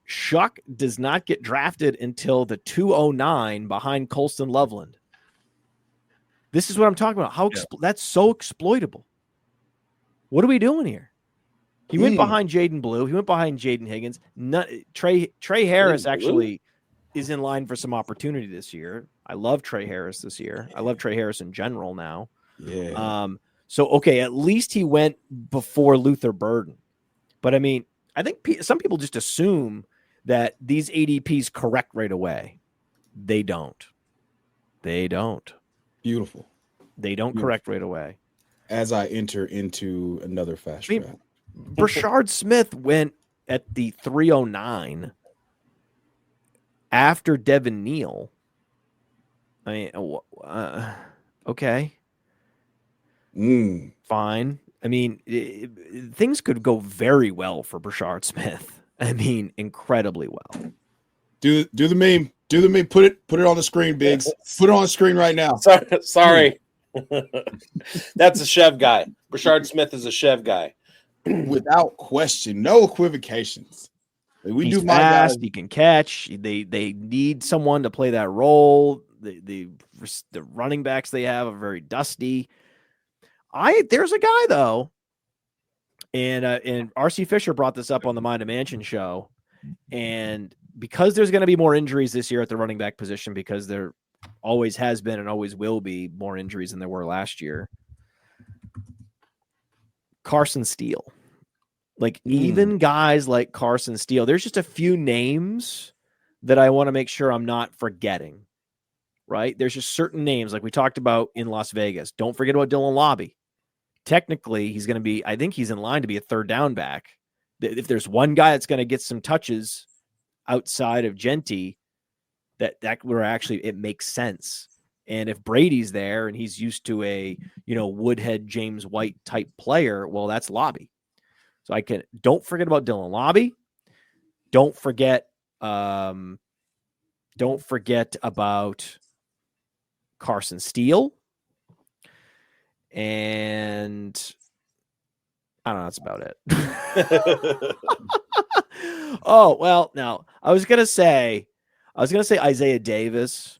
Shuck does not get drafted until the 209 behind Colston Loveland. This is what I'm talking about. That's so exploitable. What are we doing here? He went behind Jaden Blue. He went behind Jaden Higgins. Trey Harris actually is in line for some opportunity this year. I love Trey Harris this year. I love Trey Harris in general now. Yeah. So, okay, at least he went before Luther Burden. But, I mean, I think some people just assume that these ADPs correct right away. They don't. Beautiful. They don't correct right away. As I enter into another fast draft. Brashard Smith went at the 309 after Devin Neal. I mean, okay. Fine. I mean, things could go very well for Brashard Smith. I mean, incredibly well. Do the meme. Do the meme. Put it on the screen, bigz. Put it on the screen right now. Sorry. That's a Chev guy. Brashard Smith is a Chev guy. Without question. No equivocations. He's do fast. He can catch. They need someone to play that role. The running backs they have are very dusty. There's a guy though, and RC Fisher brought this up on the Mind of Mansion show, and because there's going to be more injuries this year at the running back position, because there always has been and always will be more injuries than there were last year. Carson Steele, even guys like Carson Steele, there's just a few names that I want to make sure I'm not forgetting. Right? There's just certain names like we talked about in Las Vegas. Don't forget about Dylan Lobby. Technically, he's going to be, I think he's in line to be a third down back. If there's one guy that's going to get some touches outside of Genty, that where actually it makes sense. And if Brady's there and he's used to a, Woodhead, James White type player, well, that's Lobby. So don't forget about Dylan Lobby. Don't forget about Carson Steele. And I don't know. That's about it. Oh, well, now I was going to say Isaiah Davis,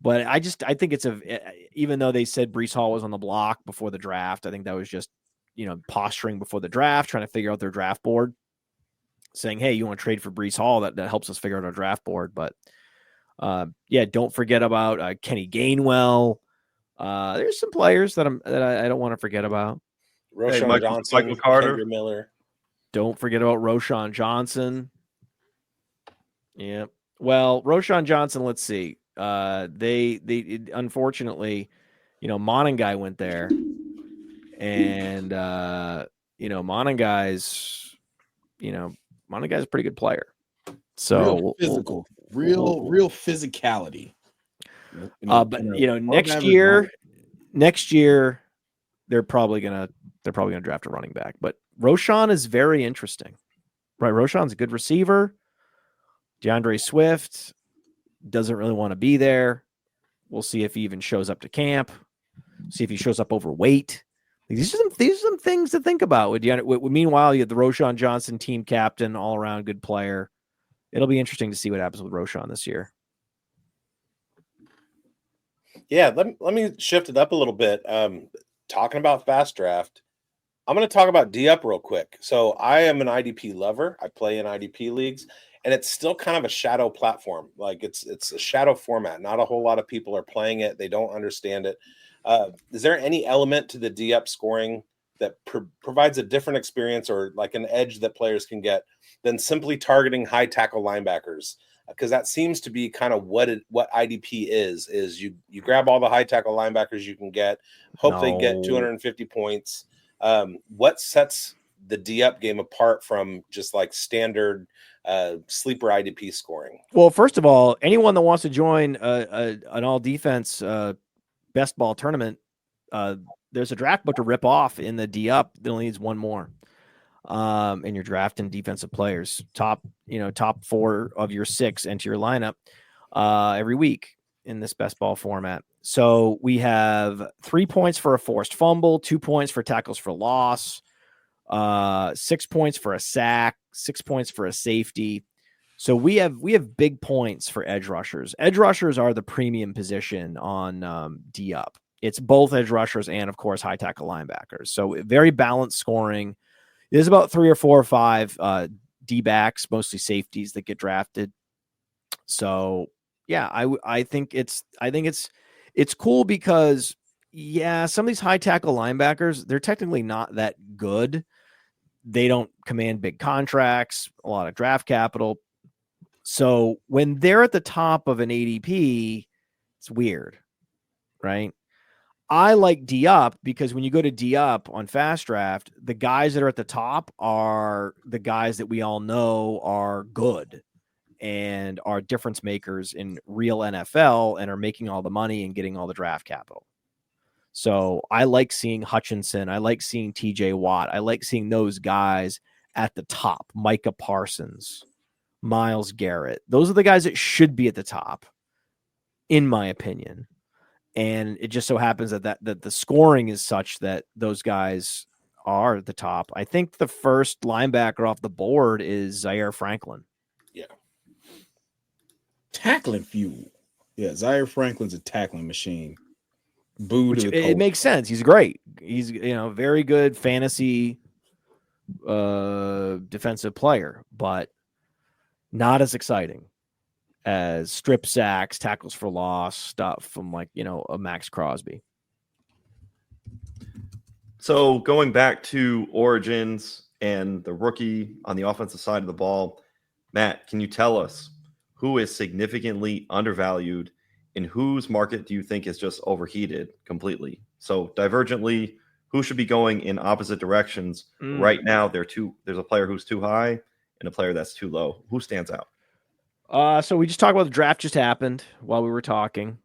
but I think even though they said Breece Hall was on the block before the draft, I think that was just, posturing before the draft, trying to figure out their draft board, saying, hey, you want to trade for Breece Hall? That helps us figure out our draft board. But Yeah, don't forget about Kenny Gainwell. There's some players that I don't want to forget about. Roshan Johnson, Michael Carter. Kendra Miller. Don't forget about Roshan Johnson. Yeah. Well, Roshan Johnson, let's see. They unfortunately, Monangai went there. And Monangai's a pretty good player. So real physical, real physicality. But next year they're probably gonna draft a running back. But Roshan is very interesting, right? Roshan's a good receiver. DeAndre Swift doesn't really want to be there. We'll see if he even shows up to camp. See if he shows up overweight. These are some things to think about. Meanwhile, you have the Roshan Johnson team captain, all around good player. It'll be interesting to see what happens with Roshan this year. Yeah, let me shift it up a little bit. Talking about fast draft, I'm going to talk about D-Up real quick. So I am an IDP lover. I play in IDP leagues, and it's still kind of a shadow platform. Like it's a shadow format. Not a whole lot of people are playing it. They don't understand it. Is there any element to the D-Up scoring that provides a different experience or like an edge that players can get than simply targeting high tackle linebackers? Because that seems to be kind of what IDP is you grab all the high tackle linebackers you can get, hope they get 250 points. What sets the D-Up game apart from just like standard sleeper IDP scoring? Well, first of all, anyone that wants to join an all defense best ball tournament, there's a draft book to rip off in the D-Up. There only needs one more. And you're drafting defensive players, top 4 of your 6 enter your lineup every week in this best ball format. So we have 3 points for a forced fumble, 2 points for tackles for loss, 6 points for a sack, 6 points for a safety. So we have big points for edge rushers. Edge rushers are the premium position on D-Up. It's both edge rushers and, of course, high tackle linebackers. So very balanced scoring. There's about 3 or 4 or 5 D-backs, mostly safeties, that get drafted. So yeah, I think it's cool because some of these high tackle linebackers, they're technically not that good. They don't command big contracts, a lot of draft capital. So when they're at the top of an ADP, it's weird, right? I like D-Up because when you go to D-Up on Fast Draft, the guys that are at the top are the guys that we all know are good and are difference makers in real NFL and are making all the money and getting all the draft capital. So I like seeing Hutchinson. I like seeing TJ Watt. I like seeing those guys at the top. Micah Parsons, Myles Garrett. Those are the guys that should be at the top, in my opinion. And it just so happens that the scoring is such that those guys are at the top. I think the first linebacker off the board is Zaire Franklin. Yeah. Tackling fuel. Yeah, Zaire Franklin's a tackling machine. Boo to the it makes sense. He's great. He's very good fantasy defensive player, but not as exciting as strip sacks, tackles for loss, stuff from a Max Crosby. So going back to Origins and the rookie on the offensive side of the ball, Matt, can you tell us who is significantly undervalued and whose market do you think is just overheated completely? So divergently, who should be going in opposite directions? Right now, there's a player who's too high and a player that's too low. Who stands out? So we just talked about the draft just happened while we were talking.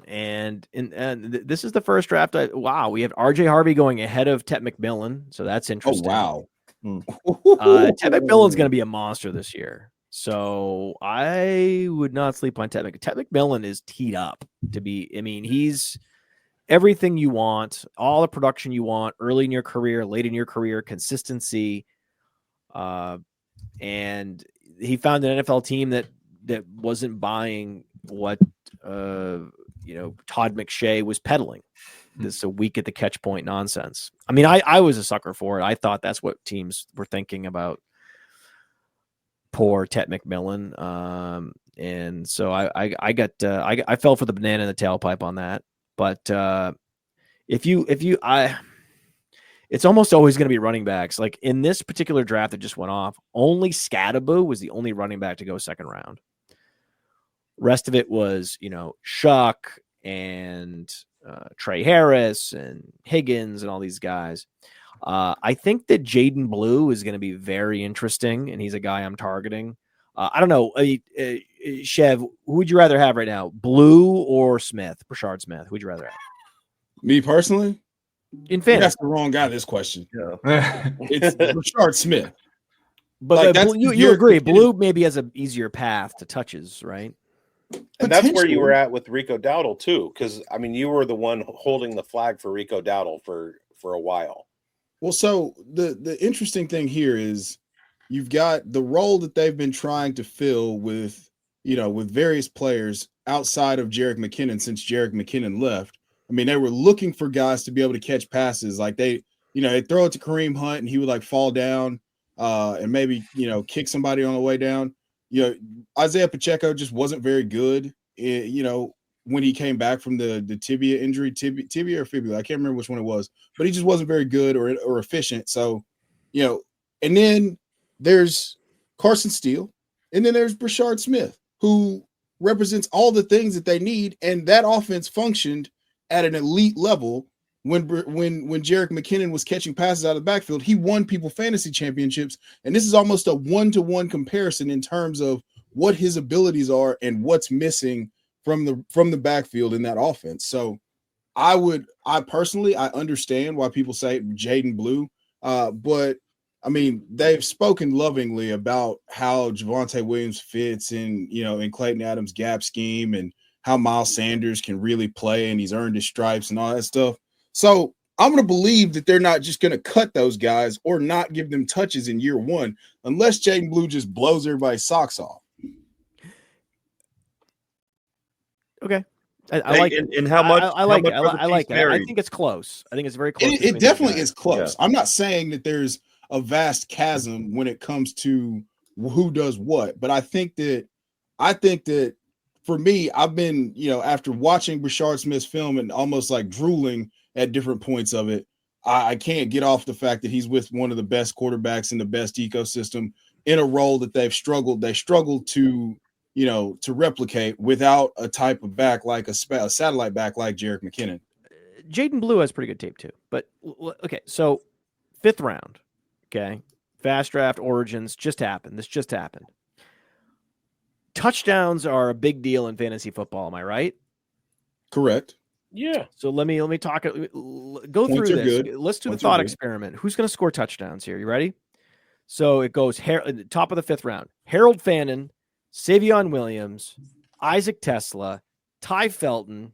And this is the first draft. We have RJ Harvey going ahead of Ted McMillan. So that's interesting. Oh, wow. Ted McMillan's going to be a monster this year. So I would not sleep on Ted McMillan. Ted McMillan is teed up to be, he's everything you want, all the production you want, early in your career, late in your career, consistency. And he found an NFL team that wasn't buying what Todd McShay was peddling. This a week at the catch point nonsense. I was a sucker for it. I thought that's what teams were thinking about poor Ted McMillan. And so I fell for the banana in the tailpipe on that. But it's almost always going to be running backs. Like in this particular draft that just went off, only Scadaboo was the only running back to go second round. Rest of it was, Shuck and Trey Harris and Higgins and all these guys. I think that Jaden Blue is going to be very interesting, and he's a guy I'm targeting. I don't know. Chev, who would you rather have right now, Blue or Smith, Brashard Smith? Who would you rather have? Me personally? In fantasy. That's the wrong guy, this question. Yeah. It's Brashard Smith. But you agree, Blue maybe has an easier path to touches, right? And that's where you were at with Rico Dowdle too, because you were the one holding the flag for Rico Dowdle for a while. Well, so the interesting thing here is you've got the role that they've been trying to fill with various players outside of Jerick McKinnon since Jerick McKinnon left. They were looking for guys to be able to catch passes. Like they throw it to Kareem Hunt and he would like fall down and maybe, kick somebody on the way down. Isaiah Pacheco just wasn't very good, when he came back from the tibia injury, tibia or fibula. I can't remember which one it was, but he just wasn't very good or efficient. So, and then there's Carson Steele, and then there's Brashard Smith, who represents all the things that they need. And that offense functioned at an elite level when Jerick McKinnon was catching passes out of the backfield. He won people fantasy championships, and this is almost a one-to-one comparison in terms of what his abilities are and what's missing from the backfield in that offense. So I personally understand why people say Jaden Blue, but they've spoken lovingly about how Javonte Williams fits in Clayton Adams' gap scheme and how Miles Sanders can really play and he's earned his stripes and all that stuff. So I'm going to believe that they're not just going to cut those guys or not give them touches in year one, unless Jaden Blue just blows everybody's socks off. Okay. I like it. And how much? I like it. I like it. I varied? think it's close. I think it's very close. It definitely is close. Yeah. I'm not saying that there's a vast chasm when it comes to who does what, but I think that for me, I've been, after watching Brashard Smith's film and almost like drooling at different points of it, I can't get off the fact that he's with one of the best quarterbacks in the best ecosystem in a role that they struggled to replicate without a type of back like a satellite back like Jerick McKinnon. Jaden Blue has pretty good tape too. But okay, so 5th round, okay, fast draft origins just happened. This just happened. Touchdowns are a big deal in fantasy football. Am I right? Correct. Yeah. So let me talk. Go Points through this. Good. Let's do Points the thought good. experiment. Who's going to score touchdowns here? You ready? So it goes top of the 5th round. Harold Fannin, Savion Williams, Isaac Tesla, Ty Felton,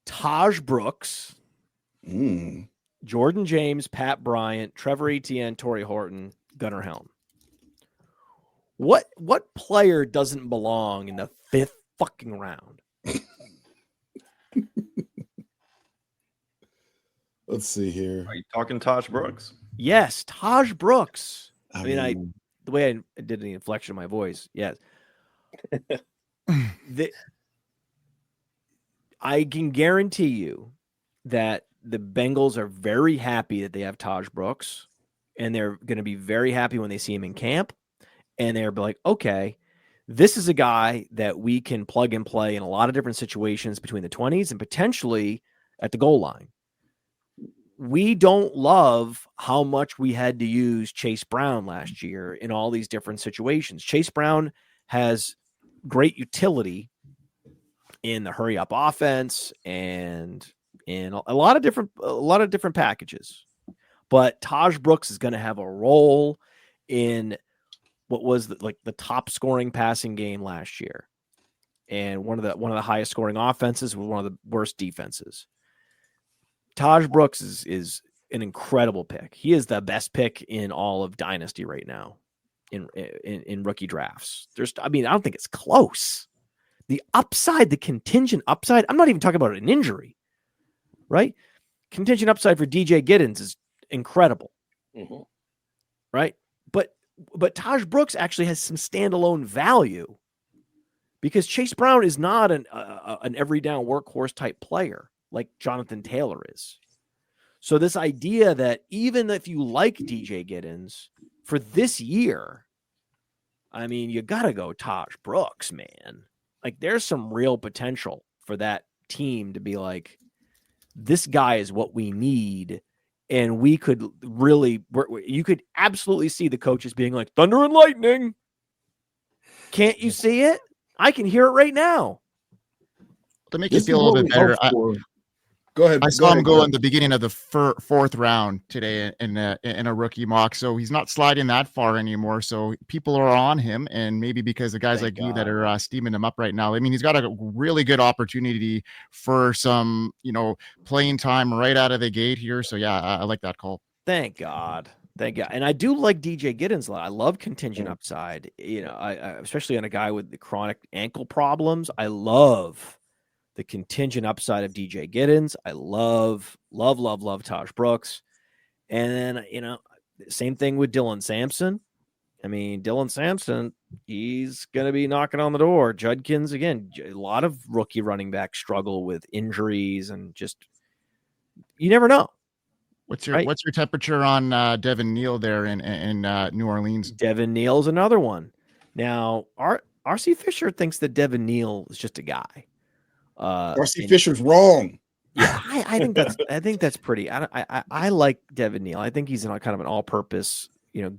Taj Brooks, Jordan James, Pat Bryant, Trevor Etienne, Torrey Horton, Gunnar Helm. What player doesn't belong in the 5th fucking round? Let's see here. Are you talking Taj Brooks? Yes, Taj Brooks. I mean, the way I did the inflection of my voice, yes. I can guarantee you that the Bengals are very happy that they have Taj Brooks, and they're going to be very happy when they see him in camp, and they're like, okay, this is a guy that we can plug and play in a lot of different situations between the 20s and potentially at the goal line. We don't love how much we had to use Chase Brown last year in all these different situations. Chase Brown has great utility in the hurry up offense and in a lot of different packages. But Taj Brooks is going to have a role in what was the top scoring passing game last year, and one of the highest scoring offenses with one of the worst defenses. Taj Brooks is an incredible pick. He is the best pick in all of Dynasty right now in rookie drafts. I don't think it's close. The upside, the contingent upside, I'm not even talking about an injury, right? Contingent upside for DJ Giddens is incredible, right? But but Taj Brooks actually has some standalone value because Chase Brown is not an every down workhorse type player like Jonathan Taylor is. So this idea that even if you like DJ Giddens for this year, I mean, you got to go Taj Brooks, man. Like there's some real potential for that team to be like, this guy is what we need. And we could really, you could absolutely see the coaches being like, thunder and lightning. Can't you see it? I can hear it right now. To make you feel a little bit better, Go ahead. I saw him go in the beginning of the fourth round today in a rookie mock, so he's not sliding that far anymore. So people are on him, and maybe because of guys like you that are steaming him up right now. I mean, he's got a really good opportunity for some, playing time right out of the gate here. So yeah, I like that call. Thank God. And I do like DJ Giddens a lot. I love contingent upside. I especially on a guy with the chronic ankle problems. I love the contingent upside of DJ Giddens. I love Taj Brooks. And then, same thing with Dylan Sampson. I mean, Dylan Sampson, he's going to be knocking on the door. Judkins, again, a lot of rookie running backs struggle with injuries and just, you never know. What's your temperature on Devin Neal there in New Orleans? Devin Neal's another one. Now, RC Fisher thinks that Devin Neal is just a guy. RC Fisher's wrong. Yeah, I think that's pretty. I like Devin Neal. I think he's kind of an all-purpose,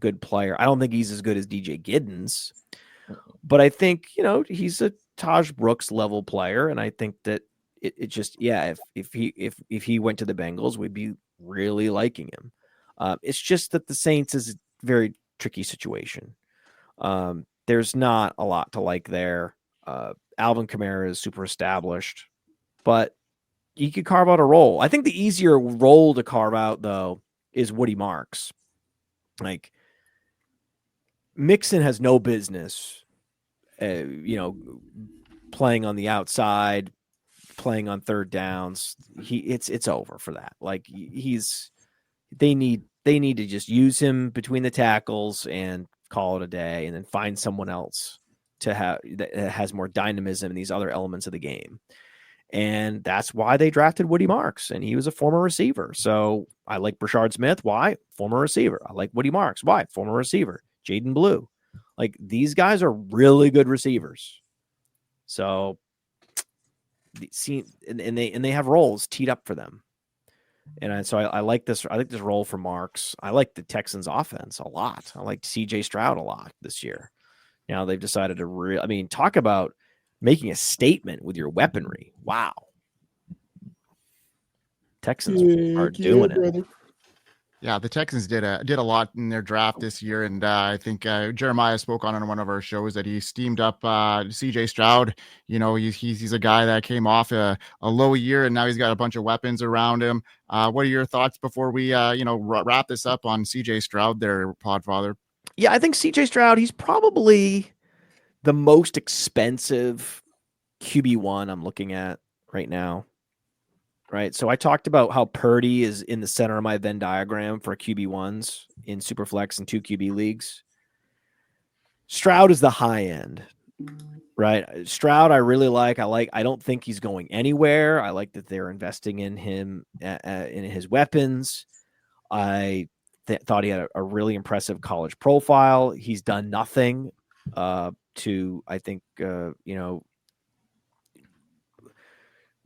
good player. I don't think he's as good as DJ Giddens, but I think he's a Taj Brooks level player, and I think that it just if he went to the Bengals, we'd be really liking him. It's just that the Saints is a very tricky situation. There's not a lot to like there. Alvin Kamara is super established, but you could carve out a role. I think the easier role to carve out, though, is Woody Marks. Like, Mixon has no business, playing on the outside, playing on third downs. It's over for that. Like, they need to just use him between the tackles and call it a day, and then find someone else that has more dynamism and these other elements of the game. And that's why they drafted Woody Marks, and he was a former receiver. So I like Brashard Smith. Why? Former receiver. I like Woody Marks. Why? Former receiver. Jaden Blue. Like, these guys are really good receivers. So they have roles teed up for them. And so I like this. I like this role for Marks. I like the Texans offense a lot. I like CJ Stroud a lot this year. Now they've decided to talk about making a statement with your weaponry. Wow. Texans are doing it. Brother. Yeah, the Texans did a lot in their draft this year, and I think Jeremiah spoke on one of our shows that he steamed up CJ Stroud. He's a guy that came off a low year, and now he's got a bunch of weapons around him. What are your thoughts before we wrap this up on CJ Stroud there, Podfather? Yeah, I think CJ Stroud, he's probably the most expensive QB1 I'm looking at right now. Right. So I talked about how Purdy is in the center of my Venn diagram for QB1s in Superflex and 2 QB leagues. Stroud is the high end. Right. Stroud, I really like. I don't think he's going anywhere. I like that they're investing in him, in his weapons. I thought he had a really impressive college profile. He's done nothing to, I think,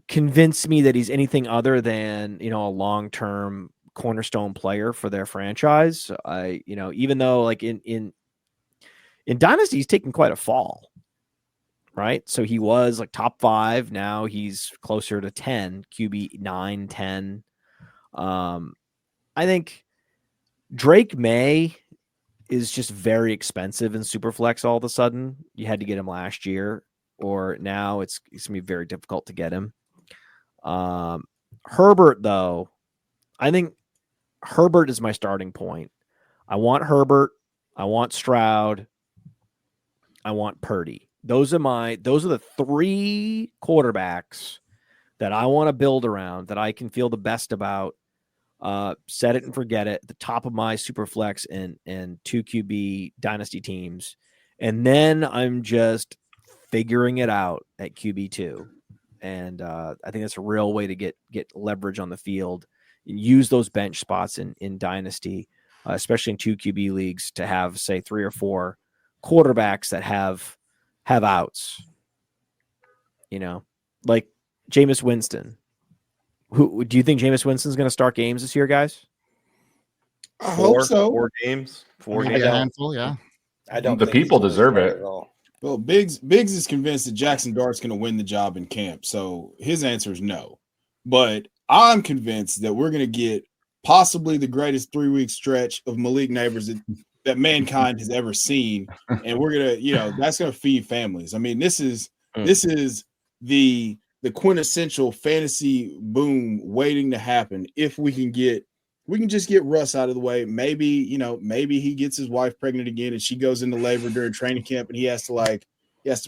convince me that he's anything other than, a long-term cornerstone player for their franchise. Even though like in Dynasty, he's taken quite a fall, right? So he was like top 5. Now he's closer to 10, QB 9, 10. I think Drake May is just very expensive in Superflex all of a sudden. You had to get him last year, or now it's going to be very difficult to get him. Herbert, though, I think Herbert is my starting point. I want Herbert. I want Stroud. I want Purdy. Those are the 3 quarterbacks that I want to build around, that I can feel the best about. Set it and forget it. The top of my super flex and 2 QB dynasty teams. And then I'm just figuring it out at QB2. And I think that's a real way to get leverage on the field. Use those bench spots in dynasty, especially in 2 QB leagues, to have, say, 3 or 4 quarterbacks that have outs. You know, like Jameis Winston. Who do you think Jameis Winston's going to start games this year, guys? I hope so. 4 games. 4 Maybe games. a handful, yeah. I don't. The think he's people gonna deserve start it. at all. Well, bigz is convinced that Jackson Dart's going to win the job in camp, so his answer is no. But I'm convinced that we're going to get possibly the greatest 3-week stretch of Malik Neighbors that mankind has ever seen, and we're gonna, that's going to feed families. I mean, this is the quintessential fantasy boom waiting to happen. If we can just get Russ out of the way. Maybe he gets his wife pregnant again and she goes into labor during training camp and he has to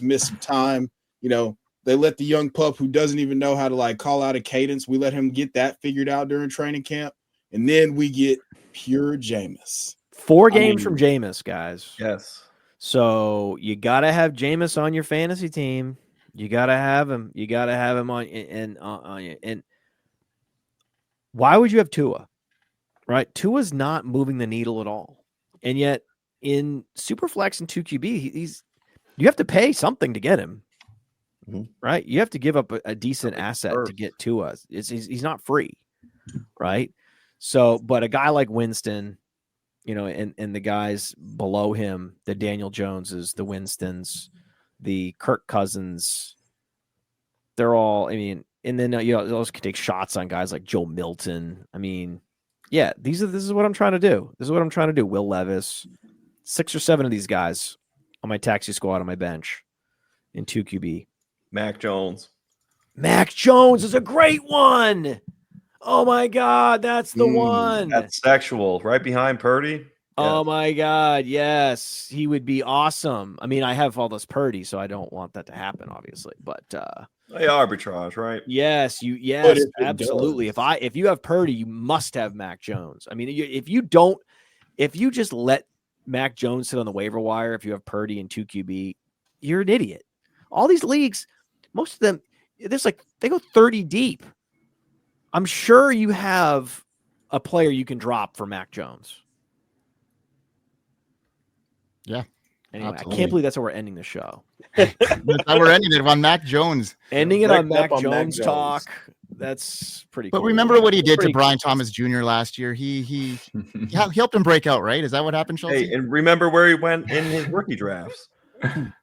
miss some time. They let the young pup who doesn't even know how to call out a cadence. We let him get that figured out during training camp. And then we get pure Jameis. 4 games from Jameis, guys. Yes. So you got to have Jameis on your fantasy team. You got to have him. You got to have him on. And why would you have Tua? Right? Tua's not moving the needle at all. And yet in Superflex and 2 QB, you have to pay something to get him. Mhm. Right? You have to give up a decent asset to get Tua. He's not free. Right? So, but a guy like Winston, and the guys below him, the Daniel Joneses, the Winstons, the Kirk Cousins, they're all, and then you also can take shots on guys like Joe Milton. Yeah, this is what I'm trying to do. This is what I'm trying to do. Will Levis, 6 or 7 of these guys on my taxi squad on my bench in 2 QB. Mac Jones. Mac Jones is a great one. Oh my God, that's the one. That's sexual, right behind Purdy. Oh my God, yes, he would be awesome. I have all this Purdy, so I don't want that to happen, obviously. But They arbitrage, right? yes, But if it absolutely. does. If you have Purdy, you must have Mac Jones. If you just let Mac Jones sit on the waiver wire, if you have Purdy and 2 QB, you're an idiot. All these leagues, most of them, they go 30 deep. I'm sure you have a player you can drop for Mac Jones. Yeah. Anyway, absolutely. I can't believe that's how we're ending the show. That's how we're ending it on Mac Jones. Ending it on Breaking Mac up on Mac Jones Jones. talk. That's pretty But cool. remember what he did to Pretty Brian cool. Thomas Jr. last year? He helped him break out, right? Is that what happened, Schultz? Hey, and remember where he went in his rookie drafts.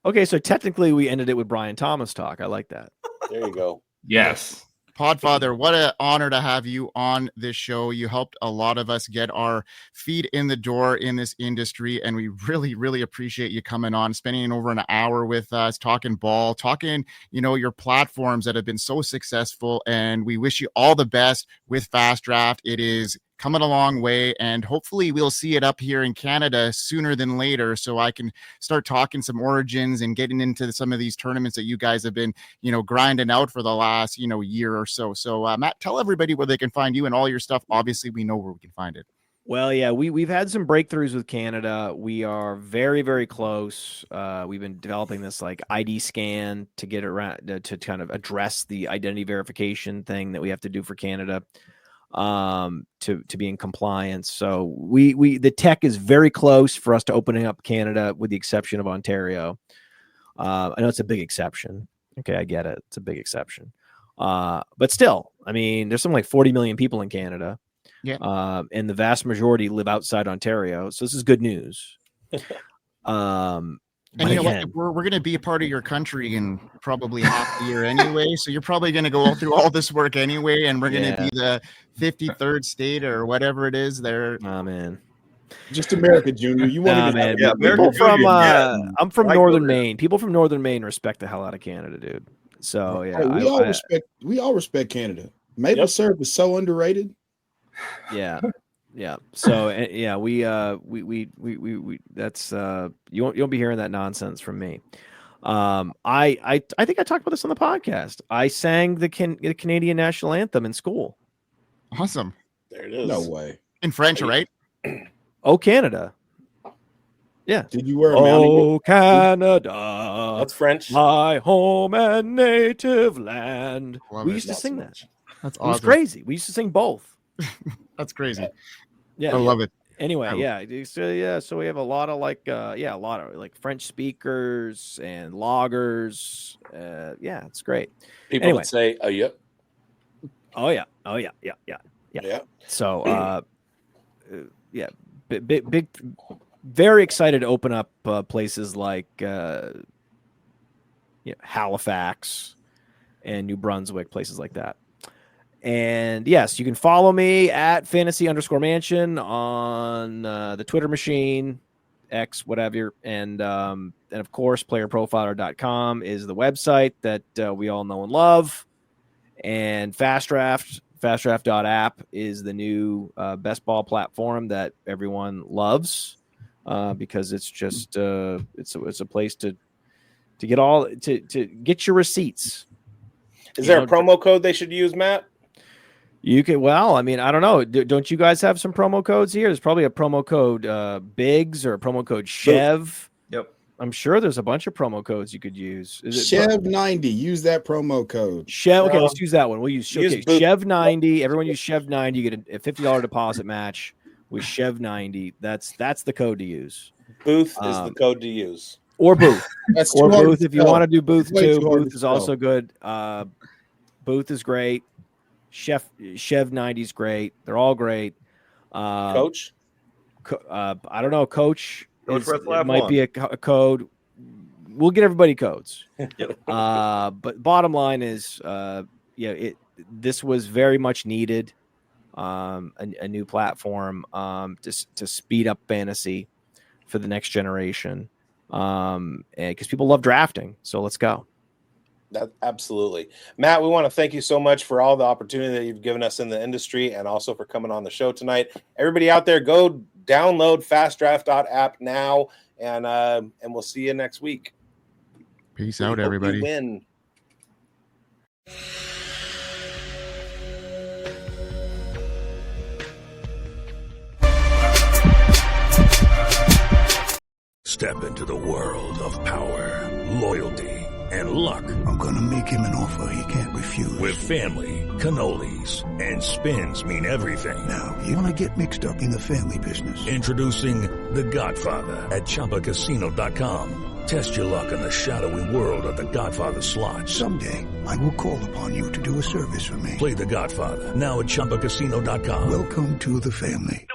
Okay, so technically we ended it with Brian Thomas talk. I like that. There you go. Yes. Podfather, what an honor to have you on this show. You helped a lot of us get our feet in the door in this industry, and we really, really appreciate you coming on, spending over an hour with us, talking ball, talking, your platforms that have been so successful, and we wish you all the best with Fast Draft. It is coming a long way, and hopefully we'll see it up here in Canada sooner than later, so I can start talking some origins and getting into some of these tournaments that you guys have been grinding out for the last year or so. So Matt, tell everybody where they can find you and all your stuff. Obviously we know where we can find it. Well, yeah, we've had some breakthroughs with Canada. We are very, very close. We've been developing this ID scan to get around to kind of address the identity verification thing that we have to do for Canada. To be in compliance. So the tech is very close for us to opening up Canada, with the exception of Ontario. I know it's a big exception. Okay, I get it. It's a big exception. But still, there's something like 40 million people in Canada. Yeah. And the vast majority live outside Ontario. So this is good news. And you know what? We're going to be a part of your country in probably half the year anyway. So you're probably going to go through all this work anyway. And we're going to be the 53rd state or whatever it is there. Oh, man. Just America, Junior. You want man. Yeah, People American from Union, I'm from Like Northern Northern. Maine. People from Northern Maine respect the hell out of Canada, dude. So yeah, Hey, we all respect Canada. Maple syrup is so underrated. yeah. So yeah, we that's you won't be hearing that nonsense from me. I think I talked about this on the podcast. I sang the Canadian national anthem in school. Awesome. There it is. No way. In French, right? Oh, Canada. Yeah. Did you wear a Oh, Canada. That's French. My home and native land. Love We it. used to Not sing so that. much. That's It was awesome. crazy. We used to sing both. That's crazy. Yeah. I love it. Anyway, I- so we have a lot of a lot of like French speakers and loggers. Yeah, it's great. People Anyway. would say, yeah. Oh yeah. So yeah, big, very excited to open up places like Halifax and New Brunswick, places like that. And yes, you can follow me at fantasy_mansion on the Twitter machine, X, whatever. And of course, playerprofiler.com is the website that we all know and love. And fastdraft.app is the new best ball platform that everyone loves because it's just it's a place to get to get your receipts. Is there a promo code they should use, Matt? You can, well, I mean, I don't know. Don't you guys have some promo codes here? There's probably a promo code bigz or a promo code Chev. Yep. I'm sure there's a bunch of promo codes you could use. Chev 90. Use that promo code. Chev. Okay, let's use that one. We'll use Booth. Chev 90. Everyone use Chev 90. You get a $50 deposit match with Chev 90. That's the code to use. Booth is the code to use. Or Booth. That's Or too hard Booth to if you spell. want to do Booth It's way too. too hard Booth to is also spell. good. Booth is great. Chev 90 is great. They're all great. Coach? I don't know. Coach Retzlaff might won. be a code. We'll get everybody codes. But bottom line is, this was very much needed. A new platform to speed up fantasy for the next generation. And because people love drafting, so let's go. Absolutely. Matt, we want to thank you so much for all the opportunity that you've given us in the industry and also for coming on the show tonight. Everybody out there, go download fastdraft.app now, and we'll see you next week. Peace We out, hope you everybody. win. Step into the world of power, loyalty, and luck. I'm gonna make him an offer he can't refuse. With family, cannolis, and spins mean everything. Now, you wanna get mixed up in the family business. Introducing The Godfather at ChumbaCasino.com. Test your luck in the shadowy world of The Godfather slot. Someday, I will call upon you to do a service for me. Play The Godfather now at ChumbaCasino.com. Welcome to the family.